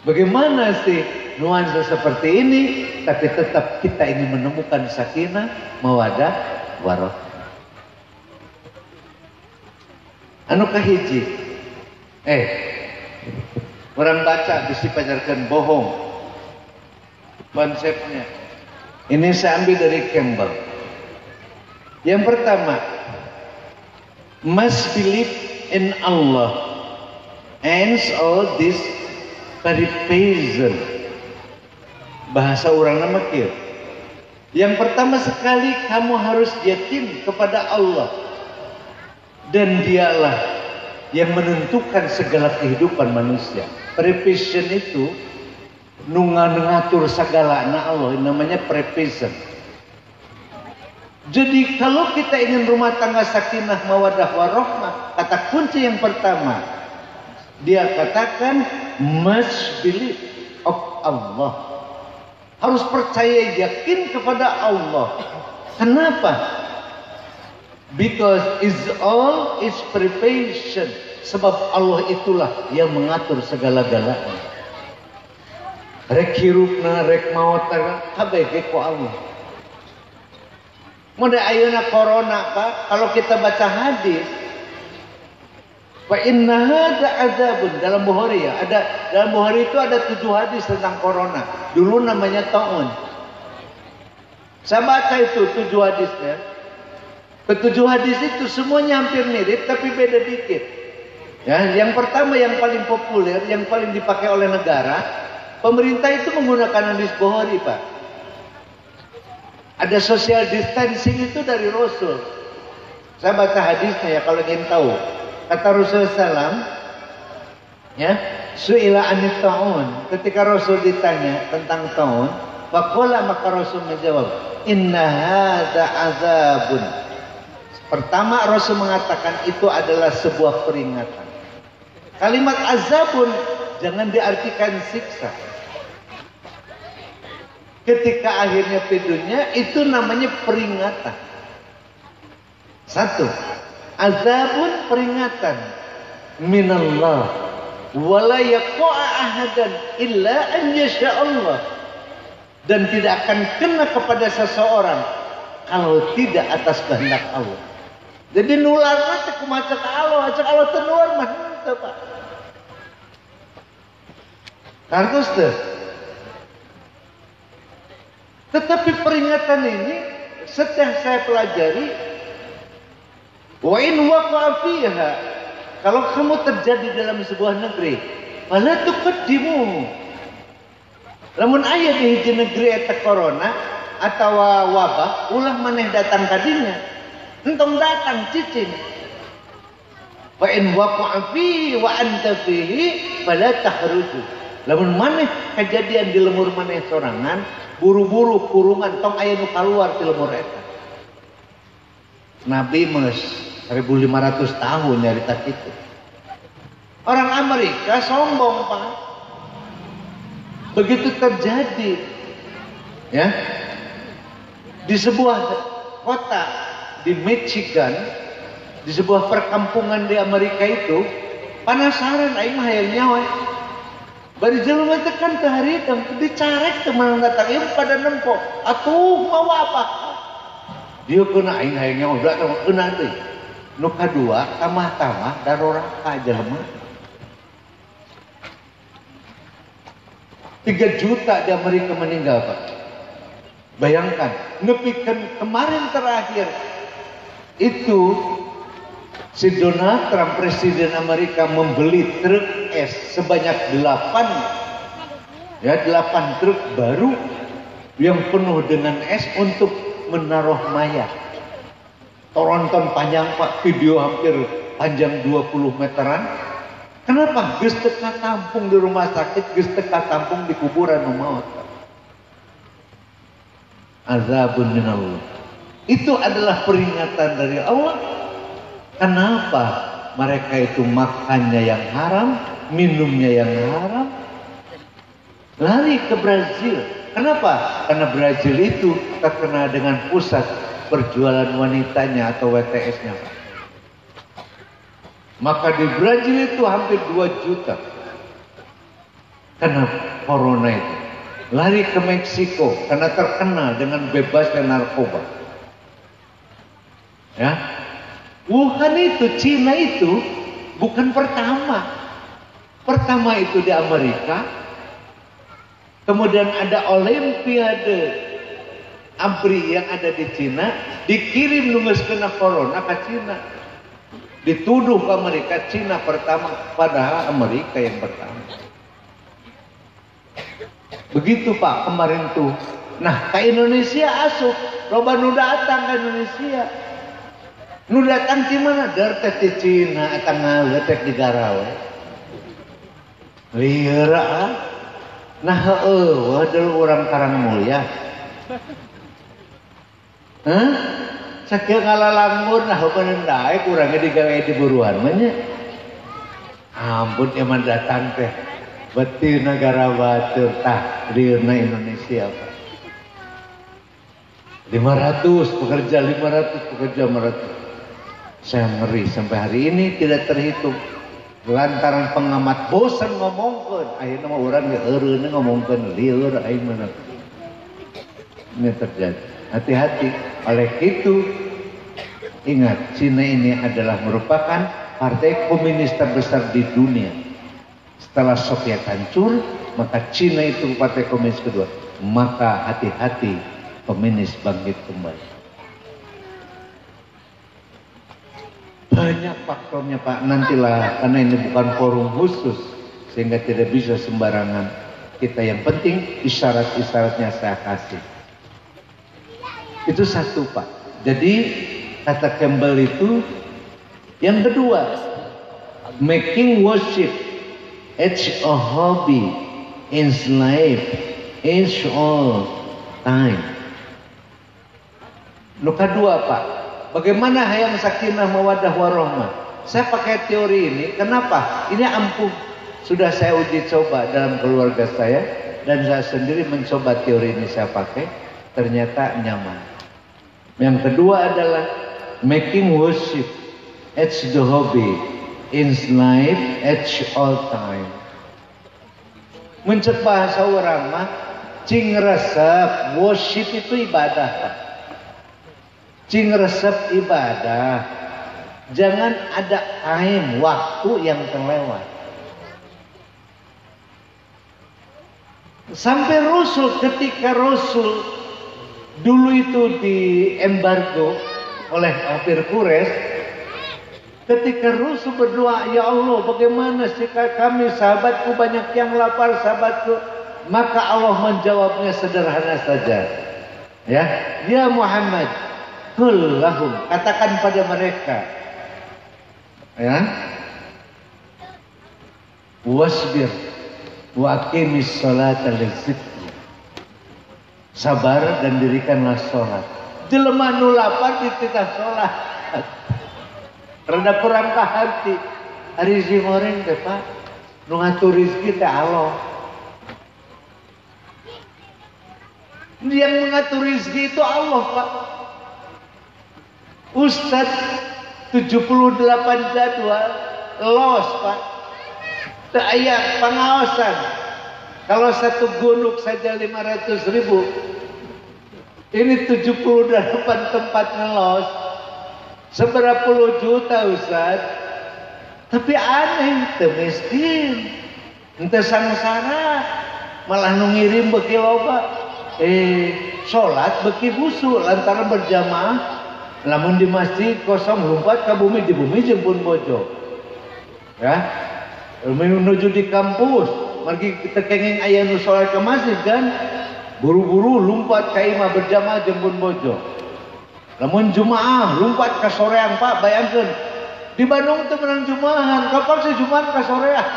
Bagaimana sih nuansa seperti ini, tapi tetap kita ingin menemukan sakinah, mawadah, warohmah. Anu kahiji, orang baca bisa pajarkan bohong. Konsepnya, ini saya ambil dari Campbell. Yang pertama, must believe in Allah, ends all this peripaison. Bahasa orang nama kieu. Yang pertama sekali kamu harus yakin kepada Allah dan dialah yang menentukan segala kehidupan manusia. Prevision itu ngatur segala na Allah, namanya prevision. Jadi kalau kita ingin rumah tangga sakinah mawadah warohmah, kata kunci yang pertama dia katakan must believe of Allah. Harus percaya yakin kepada Allah. Kenapa? Because is all is preparation. Sebab Allah itulah yang mengatur segala-galanya. Rek hirupna, rek mautna, kabeh ku Allah. Mode ayeuna corona Pak, kalau kita baca hadis, wa inna hadza adzabun dalam Bukhari ya, dalam Bukhari itu ada 7 hadis tentang corona. Dulu namanya taun. Saya baca itu 7 hadisnya. Ketujuh hadis itu semuanya hampir mirip tapi beda dikit. Ya, yang pertama yang paling populer, yang paling dipakai oleh negara, pemerintah itu menggunakan hadis Bukhari, Pak. Ada social distancing itu dari Rasul. Saya baca hadisnya ya kalau ingin tahu. Kata Rasulullah SAW, ya, su'ila anit ta'un. Ketika Rasul ditanya tentang ta'un, faqala maka Rasul menjawab, inna hadza azabun. Pertama Rasul mengatakan itu adalah sebuah peringatan. Kalimat azabun jangan diartikan siksa. Ketika akhirnya pidunya itu namanya peringatan. Satu, azabun peringatan minallah wala yaqa'a ahadan illa an yasha Allah, dan tidak akan kena kepada seseorang kalau tidak atas kehendak Allah. Jadi nularna teh kumaha cek Allah, cek Allah teh nular mah henteu Pak. Kartos teh. Tetapi peringatan ini setelah saya pelajari, wa in waqa'a fiha, kalau kamu terjadi dalam sebuah negeri, fala tuqaddimu, Lamun aya di hiji negeri eta corona atau wabah, ulah maneh datang ka dinya. Entong datang cicing. Fa in waqa'a fihi wa anta fihi fala takhruju. Lamun maneh kejadian di lemur maneh sorangan, buru-buru kurungan tong aya nu kaluar ti lemur eta. Nabi meus 1500 tahun nyarita kitu. Orang Amerika sombong, Pak. Begitu terjadi ya di sebuah kota di Michigan, di sebuah perkampungan di Amerika itu, penasaran aing mah hayang nyawa. Bari jelema teh kan teu harideng, dicarek teu manang datang ieu pada nempo. Atuh mau apa? Dieu keuna aing hayang nyawa udah keuna deui. Nu kadua, tamah-tamah daroraka jelema. 3 juta di Amerika meninggal, Pak. Bayangkan, nepikeun kemarin terakhir itu si Donald Trump presiden Amerika membeli truk es sebanyak 8 truk baru yang penuh dengan es untuk menaruh mayat. Tonton panjang, Pak, video hampir panjang 20 meteran. Kenapa? Geus teu katampung di rumah sakit, geus teu katampung di kuburan nu maot. Azabun minallah. Itu adalah peringatan dari Allah. Kenapa mereka itu makannya yang haram, minumnya yang haram? Lari ke Brazil. Kenapa? Karena Brazil itu terkenal dengan pusat perjualan wanitanya atau WTS-nya. Maka di Brazil itu hampir 2 juta karena corona itu. Lari ke Meksiko karena terkenal dengan bebasnya narkoba. Ya, Wuhan itu, Cina itu bukan pertama. Pertama itu di Amerika. Kemudian ada Olimpiade ABRI yang ada di Cina, dikirim nunggus kena corona ke Cina. Dituduh ke Amerika, Cina pertama, padahal Amerika yang pertama. Begitu, Pak, kemarin tuh. Nah, ke Indonesia asup, loba nu datang ke Indonesia. Nu datang di mana? Dari di Cina, eta ngaletek di Garawe. Lieur ah. Nah, wadul orang Karangmulya. Hah? Sakieu ngalalangur nah heupeun daek urangnya digawe di buruan mah nya. Ampun emang datang teh. Beuti negara batur tah liurna Indonesia, Pak. 500 pekerja 500. Saya ngeri sampai hari ini tidak terhitung. Lantaran pengamat bosan ngomongkeun, akhirnya mah urang ge eureun ngomongkeun lieur aing mah. Ini terjadi. Hati-hati. Oleh itu, ingat, Cina ini adalah merupakan partai komunis terbesar di dunia. Setelah Soviet hancur, maka Cina itu partai komunis kedua. Maka hati-hati, komunis bangkit kembali. Banyak faktornya, Pak. Nantilah, karena ini bukan forum khusus, sehingga tidak bisa sembarangan. Kita yang penting isyarat-isyaratnya saya kasih. Itu satu, Pak. Jadi kata Campbell itu yang kedua, making worship it's a hobby in life it's all time. Nu kedua, Pak, bagaimana hayang sakinah mawaddah warahmah? Saya pakai teori ini, kenapa? Ini ampuh. Sudah saya uji coba dalam keluarga saya dan saya sendiri mencoba teori ini saya pakai, ternyata nyaman. Yang kedua adalah making worship it's the hobby in life it's all time. Mencek bahasa orang mah cing resep worship itu ibadah, Pak. Cing resep ibadah. Jangan ada time waktu yang terlewat. Sampai Rasul, ketika Rasul dulu itu di embargo oleh kafir Quraisy, ketika Rasul berdoa, ya Allah, bagaimana jika kami sahabatku banyak yang lapar, sahabatku Maka Allah menjawabnya sederhana saja. Ya Muhammad, qul lahum, katakan pada mereka, ya, wasbir wa aqimis sholata lizikri, sabar dan dirikanlah sholat. Jelema nu lapar dititah sholat, rada kurang kahati. Ari simoreng teh Pak, nu ngatur rezeki teh Allah. Yang mengatur rezeki itu Allah Pak. Ustaz 78 jadwal los Pak. Teu aya pengawasan. Kalau satu gunung saja 500.000, ini 78 tempat ngelos, seberapa puluh juta Ustaz. Tapi aneh, teu miskin, ente sangsara, malah nu ngirim beki loba. Sholat beki husu lantaran berjamaah. Lamun di masjid kosong lompat ke bumi, di bumi jeung pun bojo. Ya, menuju di kampus, margi kita kenging aya nu sholat ke masjid kan, buru-buru lompat ka imah berjamaah jeung pun bojo. Lamun jumaah lompat ka soreang Pak, bayangkeun. Di Bandung teu menang jumaahan, kapan sih jumaah ka soreang?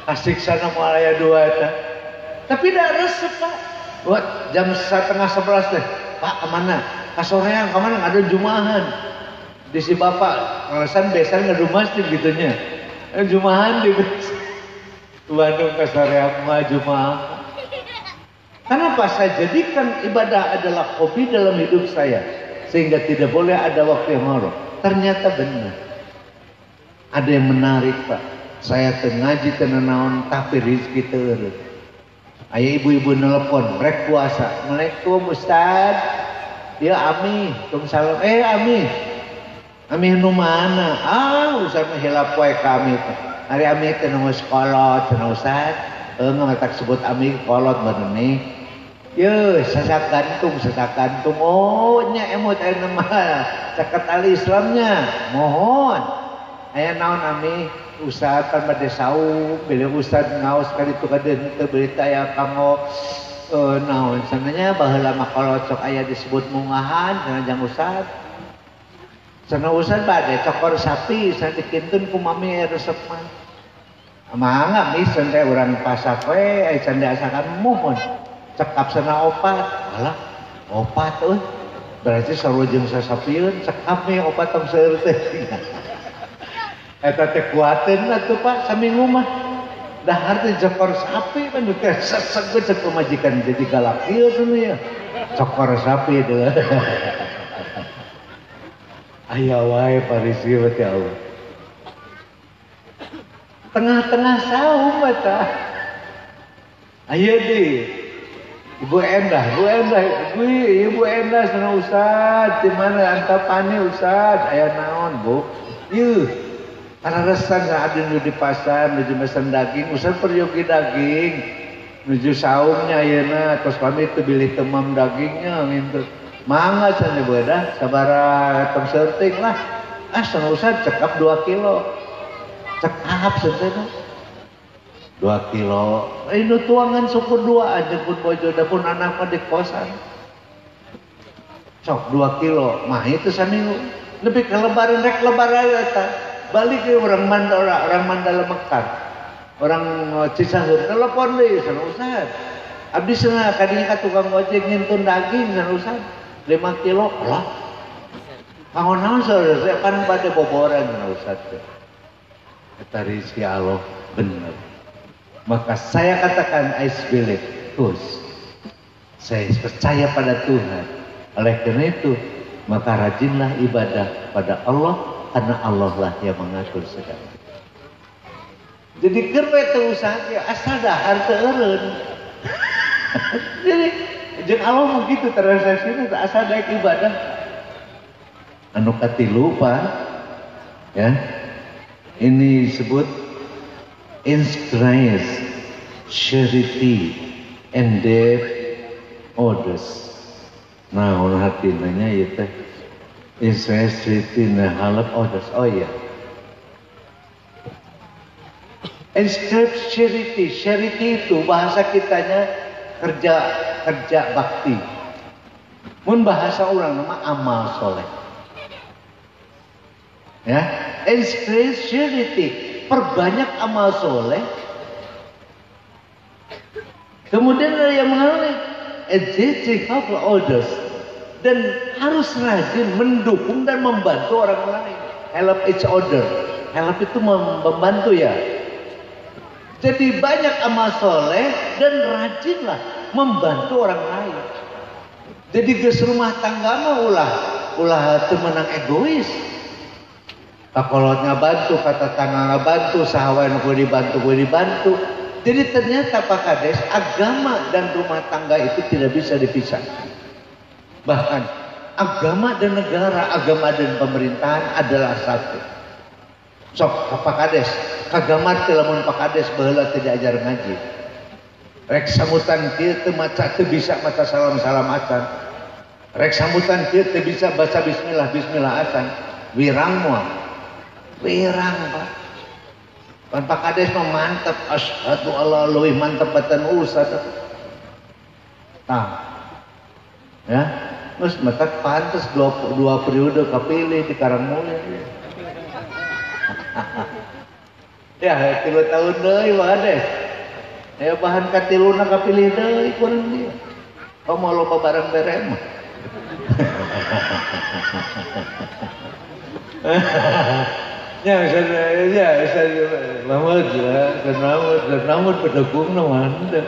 Asik sana moal aya dua eta. Tapi dah resep Pak. Buat jam 10:30 teh, Pak kemana? Ka soreang kemana? Ada jumaahan. Di si bapak, alasan biasanya ngadu masjid gitunya. Jumaahan di Bandung ka soreang mah jumaah. Kenapa saya jadikan ibadah adalah hobi dalam hidup saya, sehingga tidak boleh ada waktu yang haram. Ternyata benar. Ada yang menarik Pak. Saya ngaji teu naon tapi rezeki teu eureun. Aya ibu-ibu nelpon, rek puasa. Assalamualaikum Ustaz. Ya Ami, salam. Ami. Ami nu mana? Ustaz mah hilap poe kami. Ari Ami teh nu sekolot, cenah Ustaz. Ngatak sebut Ami kolot bener. Ye, sasak gantung. Oh, nya emot aya mah. Caket ali Islamnya. Mohon. Aya naon Ami? Ustaz kan bade saum, bila Ustaz ngaos kali itu kaden teu berita ya kanggo naon sananya baheula mah kalau cok aya disebut mungahan jangan Ustaz. Sana Ustaz bade cokor sapi sadikintun ku mami resep mah. Mangga mi sante urang pasak we aya cande asakan mohon. Cekap sana opat. Alah, opat euy. Berarti sarojeng sasapieun cekap mi opat tong seueur teh. Eta teh kuateun atuh Pak saminggu mah. Dahar teh cokor sapi kan teh seseg cek pemajikan jadi galak ieu cenah ya. Cokor sapi teh. Aya wae parisi teh Allah. Tengah-tengah saum eta. Aya di Ibu Endah sana Ustaz, di mana antapani Ustaz? Aya naon, Bu? Ieu karena resan ada di pasar, menuju mesen daging, Ustaz peryogi daging, menuju saumnya ayeuna, terus kami itu beli temam dagingnya, ngintut. Mangga can ibu dah, sabara tong seurting lah. Sana Ustaz cekap 2 kilo, cekap seunteuna 2 kilo. Ini tuangan syukur 2 aja pun bojo, dapun anak mah di kosan. Sok 2 kilo, mah itu saminggu. Lebih ke lebaran rek lebaran eta. Balik ke orang Mandala Mekar, orang Cisaheum telepon deui sana Ustaz. Abdi cenah kadinya ka tukang ojek ngintun daging sana Ustaz 5 kilo lah. Pangon naon saudara kan bade boboran sana Ustaz. Eta rezeki Allah bener. Maka saya katakan I believe terus. Saya percaya pada Tuhan. Oleh karena itu, maka rajinlah ibadah pada Allah. Karena Allah lah yang mengatur segala. Jadi keur we teu usaha asal dahar teu eureun. Jadi jeung Allah begitu transaksinya asal daek ibadah. Anu katilu Pak, ya. Ini disebut inscribe charity and debt orders. Nah, orang artinya ieu teh Israel halap orders. Oh iya. Inscribe charity. Charity itu bahasa kitanya kerja bakti. Mun bahasa orang nama amal soleh. Ya, inscribe charity. Perbanyak amal soleh. Kemudian ada yang mengalami educating of others, dan harus rajin mendukung dan membantu orang lain. Help each other. Help itu membantu ya. Jadi banyak amal soleh dan rajinlah membantu orang lain. Jadi geus rumah tangga mah ulah teu meunang egois. Kakolot ngabantu, kata tangga ngabantu, sahawa nu dibantu. Jadi ternyata Pak Kades, agama dan rumah tangga itu tidak bisa dipisahkan. Bahkan agama dan negara, agama dan pemerintahan adalah satu. Sok Pak Kades, kagamat lamun Pak Kades baheula tidak ajar ngaji. Rek samutan kieu teu maca teu bisa maca salam-salam acan. Rek samutan kieu teu bisa baca bismillah acan. Wirang moal. Wirang Pak. Pan Pak Kades mah mantep, asyhadu alla leuwih mantep batan ustad. Tah. Ya, geus matak pantes dua periode kapilih di Karangmulia. Ya, 3 tahun deui Pak Kades. Ya bahan katiluna kapilih deui kuring dia. Kamu loba barang bere mah. Ya, saya Mahmud lah, Mahmud pendukung namanya.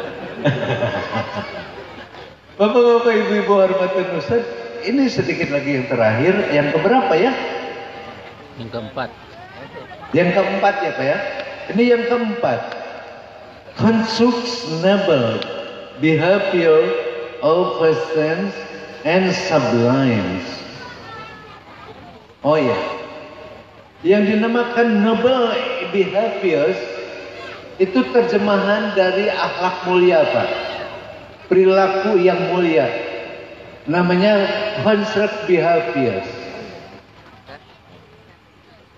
Bapak-bapak, ibu-ibu hormatan Ustaz, ini sedikit lagi yang terakhir, yang keberapa ya? Yang keempat. Yang keempat ya Pak ya? Ini yang keempat. Consumable behavior of persons and sublimes. Oh ya. Yang dinamakan noble behaviors itu terjemahan dari akhlak mulia Pak. Perilaku yang mulia. Namanya construct behaviors.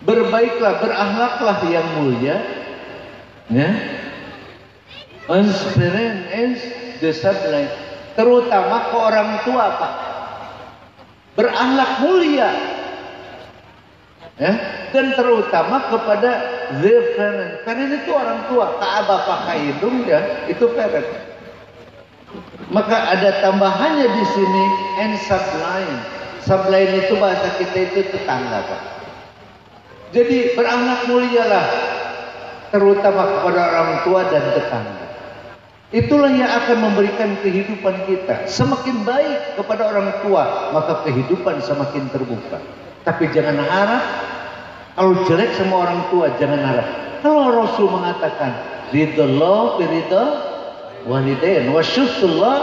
Berbaiklah, berakhlaklah yang mulia. Ya. Unsparing and the sublime. Terutama ke orang tua Pak. Berakhlak mulia. Ya, dan terutama kepada the parent. Parent itu orang tua, ka bapak ka hidung ya, itu parent. Maka ada tambahannya di sini and sublime. Sublime itu bahasa kita itu tetangga Pak. Jadi berakhlak mulialah terutama kepada orang tua dan tetangga. Itulah yang akan memberikan kehidupan kita. Semakin baik kepada orang tua, maka kehidupan semakin terbuka. Tapi jangan harap, kalau jelek sama orang tua jangan harap. Kalau Rasul mengatakan ridallah biridha walidain wa syukurullah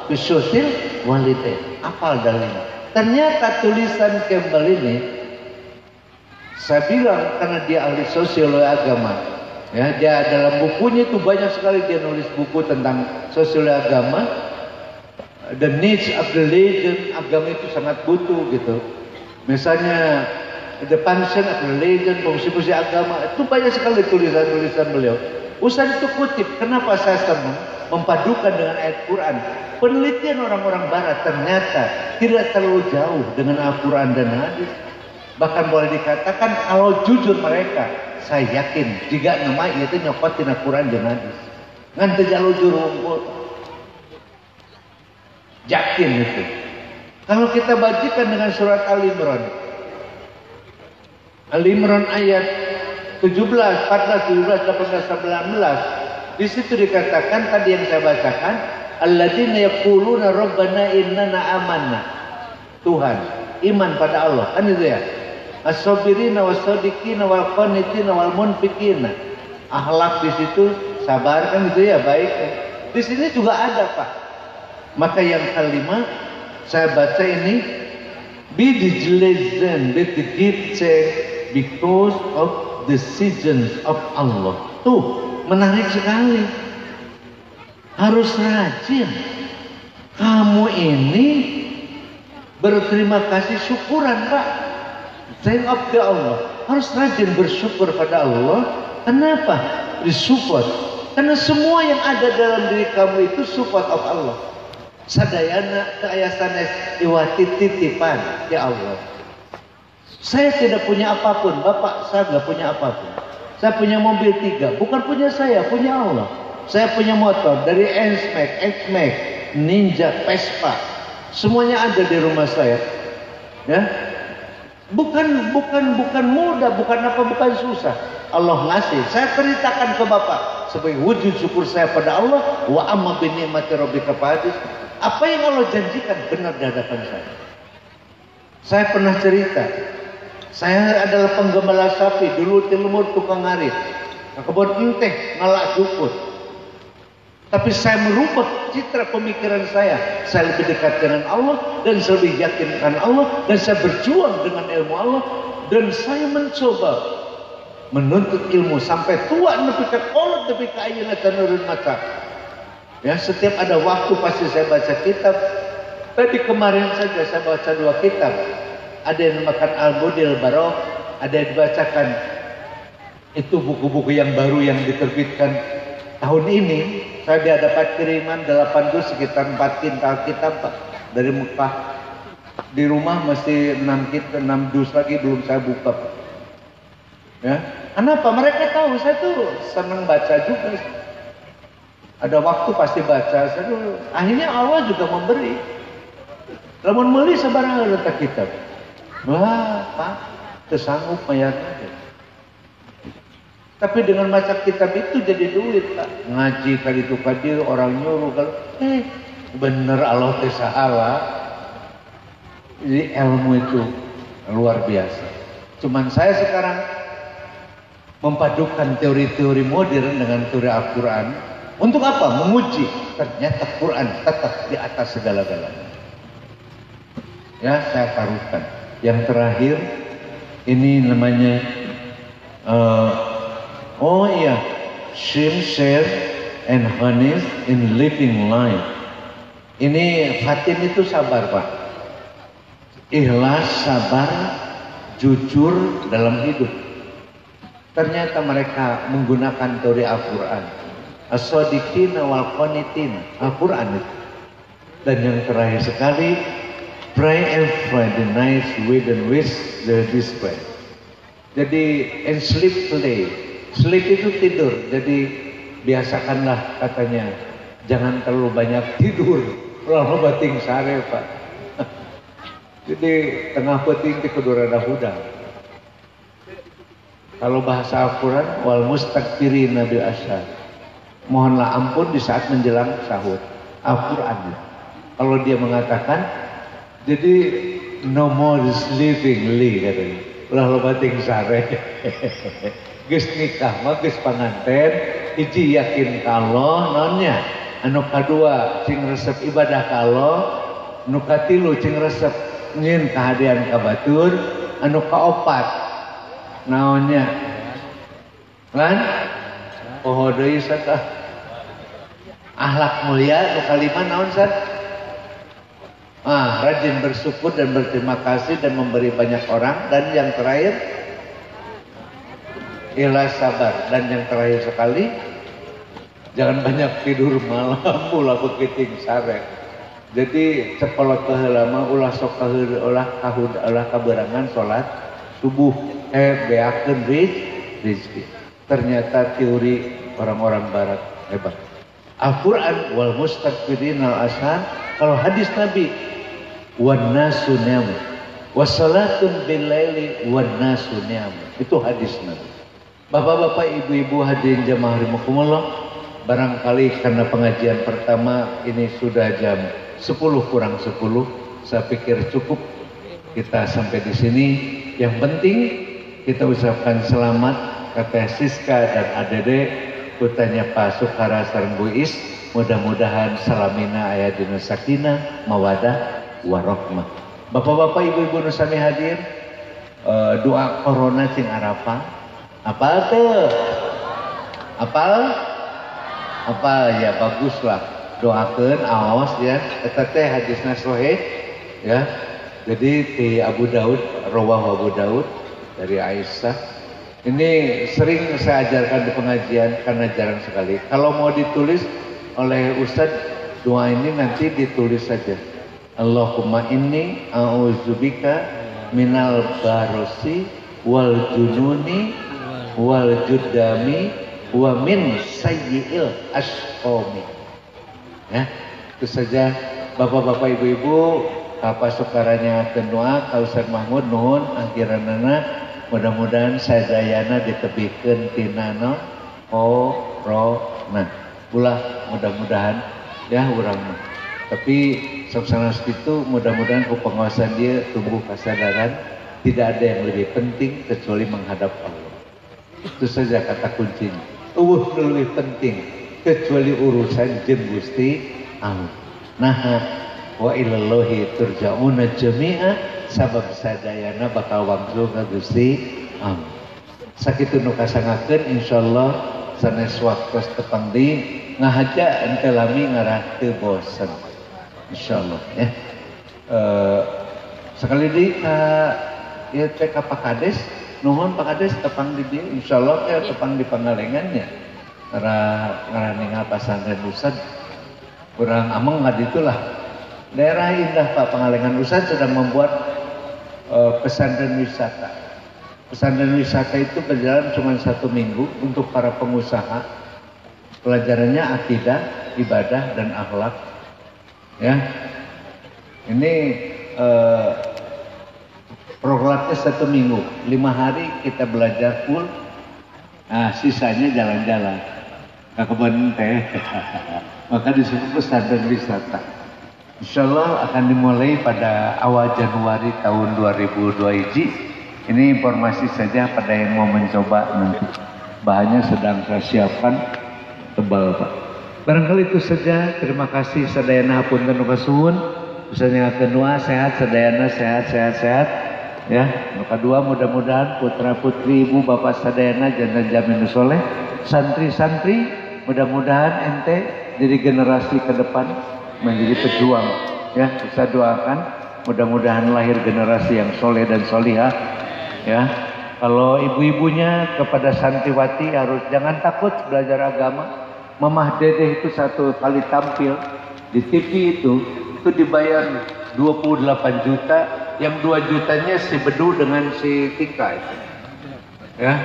bisyukur walidain. Apal dalilnya? Ternyata tulisan Campbell ini, saya bilang karena dia ahli sosiologi agama. Ya, dia dalam bukunya itu banyak sekali dia nulis buku tentang sosiologi agama. The needs of the religion, agama itu sangat butuh gitu. Misalnya the function of religion, fungsi-fungsi agama, itu banyak sekali tulisan-tulisan beliau. Ustaz itu kutip, kenapa saya senang mempadukan dengan ayat Quran. Penelitian orang-orang barat ternyata tidak terlalu jauh dengan Al-Quran dan hadis. Bahkan boleh dikatakan kalau jujur mereka, saya yakin jika nama itu nyokotin Al-Quran dan hadis. Ngan jalur juru unggul. Yakin itu. Kalau kita bacakan dengan surat Al-Imran. Al-Imran ayat 17, 14, 17, 18, 19. Di situ dikatakan tadi yang saya bacakan, alladzina yaquluna rabbana innana amanna. Tuhan, iman pada Allah. Kan itu ya. As-sabirina was-sadiqina wal qanitina wal munfiqina. Akhlak di situ sabar kan itu ya, baik. Di sini juga ada, Pak. Maka yang kelima saya baca ini, be diligent with the gift because of the seasons of Allah. Tuh, menarik sekali. Harus rajin. Kamu ini berterima kasih syukuran Pak. Thank of the Allah. harus rajin bersyukur pada Allah. Kenapa disupport? Karena semua yang ada dalam diri kamu itu support of Allah. Sadayana keayasanes iwati titipan ya Allah. Saya tidak punya apapun, Bapak, saya nggak punya apapun. Saya punya mobil 3, bukan punya saya, punya Allah. Saya punya motor dari N-Max, Ninja, Vespa, semuanya ada di rumah saya. Ya, bukan mudah, bukan susah. Allah ngasih. Saya ceritakan ke Bapak sebagai wujud syukur saya pada Allah. Wa amma bi ni'mati rabbika fahadits. Apa yang Allah janjikan benar di hadapan saya. Saya pernah cerita. Saya adalah penggembala sapi, dulu tilmur tukang ngarit. Kebun enteh ngalak jukut. Tapi saya merubah citra pemikiran saya. Saya lebih dekat dengan Allah dan saya lebih yakin dengan Allah dan saya berjuang dengan ilmu Allah dan saya mencoba menuntut ilmu sampai tua nepi ka kolot nepi ka ayeuna tanurun mata. Ya, setiap ada waktu pasti saya baca kitab. Tadi kemarin saja saya baca 2 kitab. Ada yang dinamakan Al-Budil Barok, ada yang dibacakan. Itu buku-buku yang baru yang diterbitkan tahun ini. Saya dapat kiriman 8 dus sekitar 4 kintal kitab Pak, dari Mekah. Di rumah masih 6 dus lagi belum saya buka Pak. Ya, kenapa? Mereka tahu saya tuh senang baca juga. Ada waktu pasti baca. Akhirnya Allah juga memberi. Lamun meuli sabaraha letak kitab. Wah, Pak, tersanggup bayarnya. Tapi dengan baca kitab itu jadi duit, Pak. Ngaji kali itu kali orang nyuruh kalau bener Allah Ta'ala. Jadi ilmu itu luar biasa. Cuman saya sekarang mempadukan teori-teori modern dengan teori Al-Quran. Untuk apa? Menguji. Ternyata Quran tetap di atas segala-galanya. Ya, saya taruhkan. Yang terakhir, ini namanya shame, share, and honest in living life. Ini Fatin itu sabar Pak. Ikhlas, sabar, jujur dalam hidup. Ternyata mereka menggunakan teori Al-Quran. As-sadiqina wal qanitin. Al-Quran itu. Dan yang terakhir sekali, pray and find the night within which the display. Jadi and sleep play. Sleep itu tidur. Jadi biasakanlah katanya jangan terlalu banyak tidur. Kalau bating sare Pak. Jadi tengah peting di kedua hudang. Kalau bahasa Al-Quran wal mustakbirina bil asyar. Mohonlah ampun di saat menjelang sahur. Al-Quran. Kalau dia mengatakan jadi no more sleeping li katanya. Ulah lo bating sare. Geus nikah mah geus panganten hiji yakin kalau nonnya anu kadua cing resep ibadah kalau anu katilu cing resep nyin kahadian ka batur anu kaopat naonnya lan poho deui satah akhlak mulia nu kalima naon sat rajin bersyukur dan berterima kasih dan memberi banyak orang. Dan yang terakhir ikhlas, sabar. Dan yang terakhir sekali jangan banyak tidur malam ulah bekiting sare. Jadi cepolot kehelama ulah sok ulah kaberangan salat subuh beakeun rizki. Ternyata teori orang-orang barat hebat. Al-Quran wal mustakbirin al-asan. Kalau hadis Nabi wan nasu ni'am wassalatun bil laili wan nasu ni'am. Itu hadis Nabi. Bapak-bapak, ibu-ibu hadirin jamaah rahimakumullah, barangkali karena pengajian pertama ini sudah jam 10 kurang 10, saya pikir cukup kita sampai di sini. Yang penting kita ucapkan selamat kata Siska dan Adede, kutanya Pak Sukara sareng Bu Is. Mudah-mudahan salamina aya dina sakinah, mawadah, warahmah. Bapak-bapak, ibu-ibu nu sami hadir, doa corona cing Arafah. Apal tuh? Apal? Apal ya, baguslah. Doakeun aos ya. Eta teh hadisna sahih ya. Jadi di Abu Daud, rawah Abu Daud, dari Aisyah. Ini sering saya ajarkan di pengajian karena jarang sekali. Kalau mau ditulis oleh Ustadz, doa ini nanti ditulis saja. Allahumma inni a'udzubika minal barosi wal jununi wal judami wa min sayyi'il asqami. Ya, itu saja Bapak-bapak Ibu-ibu, apa sukaranya doa ka Ustaz Mahmud nuhun akhiranana mudah-mudahan sadayana ditebihkeun tina corona. Ulah mudah-mudahan ya urang mah. Tapi sok sanes kitu mudah-mudahan ku penguasaan dia tumbuh kesadaran tidak ada yang lebih penting kecuali menghadap Allah. Itu saja kata kuncinya. Lebih penting kecuali urusan jeung Gusti Allah. Nah, wa ilallahi turja'una jami'a sabab sadayana bakal wangsul ka Gusti Allah. Sakitu nu kasangakeun insyaallah sanes waktos tepang deui ngahaja ente lami ngarah teu bosen. Insyaallah ya. Sekali deui ka ieu teh ka Pak Kades, nuhun Pak Kades tepang di dieu insyaallah teh tepang di Pangalengannya. Ngaranengan pasantren Ustad. Kurang ameng nggak itulah. Daerah indah Pak Pangalengan Ustad sedang membuat pesantren wisata. Pesantren wisata itu berjalan cuma 1 minggu untuk para pengusaha. Pelajarannya akidah, ibadah dan akhlak. Ya, ini programnya 1 minggu, 5 hari kita belajar full. Nah, sisanya jalan-jalan. Kekebun teh. Maka disebut pesantren wisata. Insyaallah akan dimulai pada awal Januari tahun 2002 Ini informasi saja pada yang mau mencoba nanti. Bahannya sedang saya siapkan, tebal Pak. Barangkali itu saja. Terima kasih sadayana hapunten nukasun. Misalnya kedua sehat sadayana sehat. Ya, kedua mudah-mudahan putra putri ibu bapak sadayana jangan jamin soleh. Santri-santri mudah-mudahan ente jadi generasi ke depan menjadi pejuang. Ya, bisa doakan mudah-mudahan lahir generasi yang soleh dan solihah. Ya, kalau ibu-ibunya kepada santriwati harus jangan takut belajar agama. Mamah Dedeh itu 1 kali tampil di TV itu dibayar 28 juta, yang 2 jutanya si Bedu dengan si Tika itu. Ya,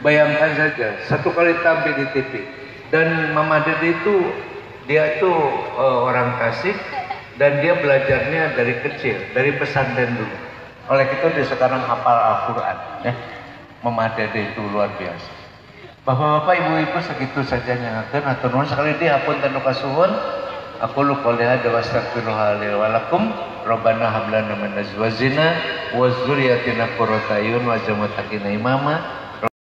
bayangkan saja 1 kali tampil di TV. Dan Mama Dedeh itu dia itu orang Tasik dan dia belajarnya dari kecil, dari pesantren dulu. Oleh itu dia sekarang hafal Al-Quran. Ya. Mama Dedeh itu luar biasa. Bapak-bapak, ibu-ibu segitu saja nyangakeun atur nuhun sekali dia hapunten nu kasuhun. Aku lupa lihat wa astaghfirullah li wa lakum. Rabbana hab lana min azwajina wa dzurriyyatina qurrata a'yun waj'alna lil muttaqina imama.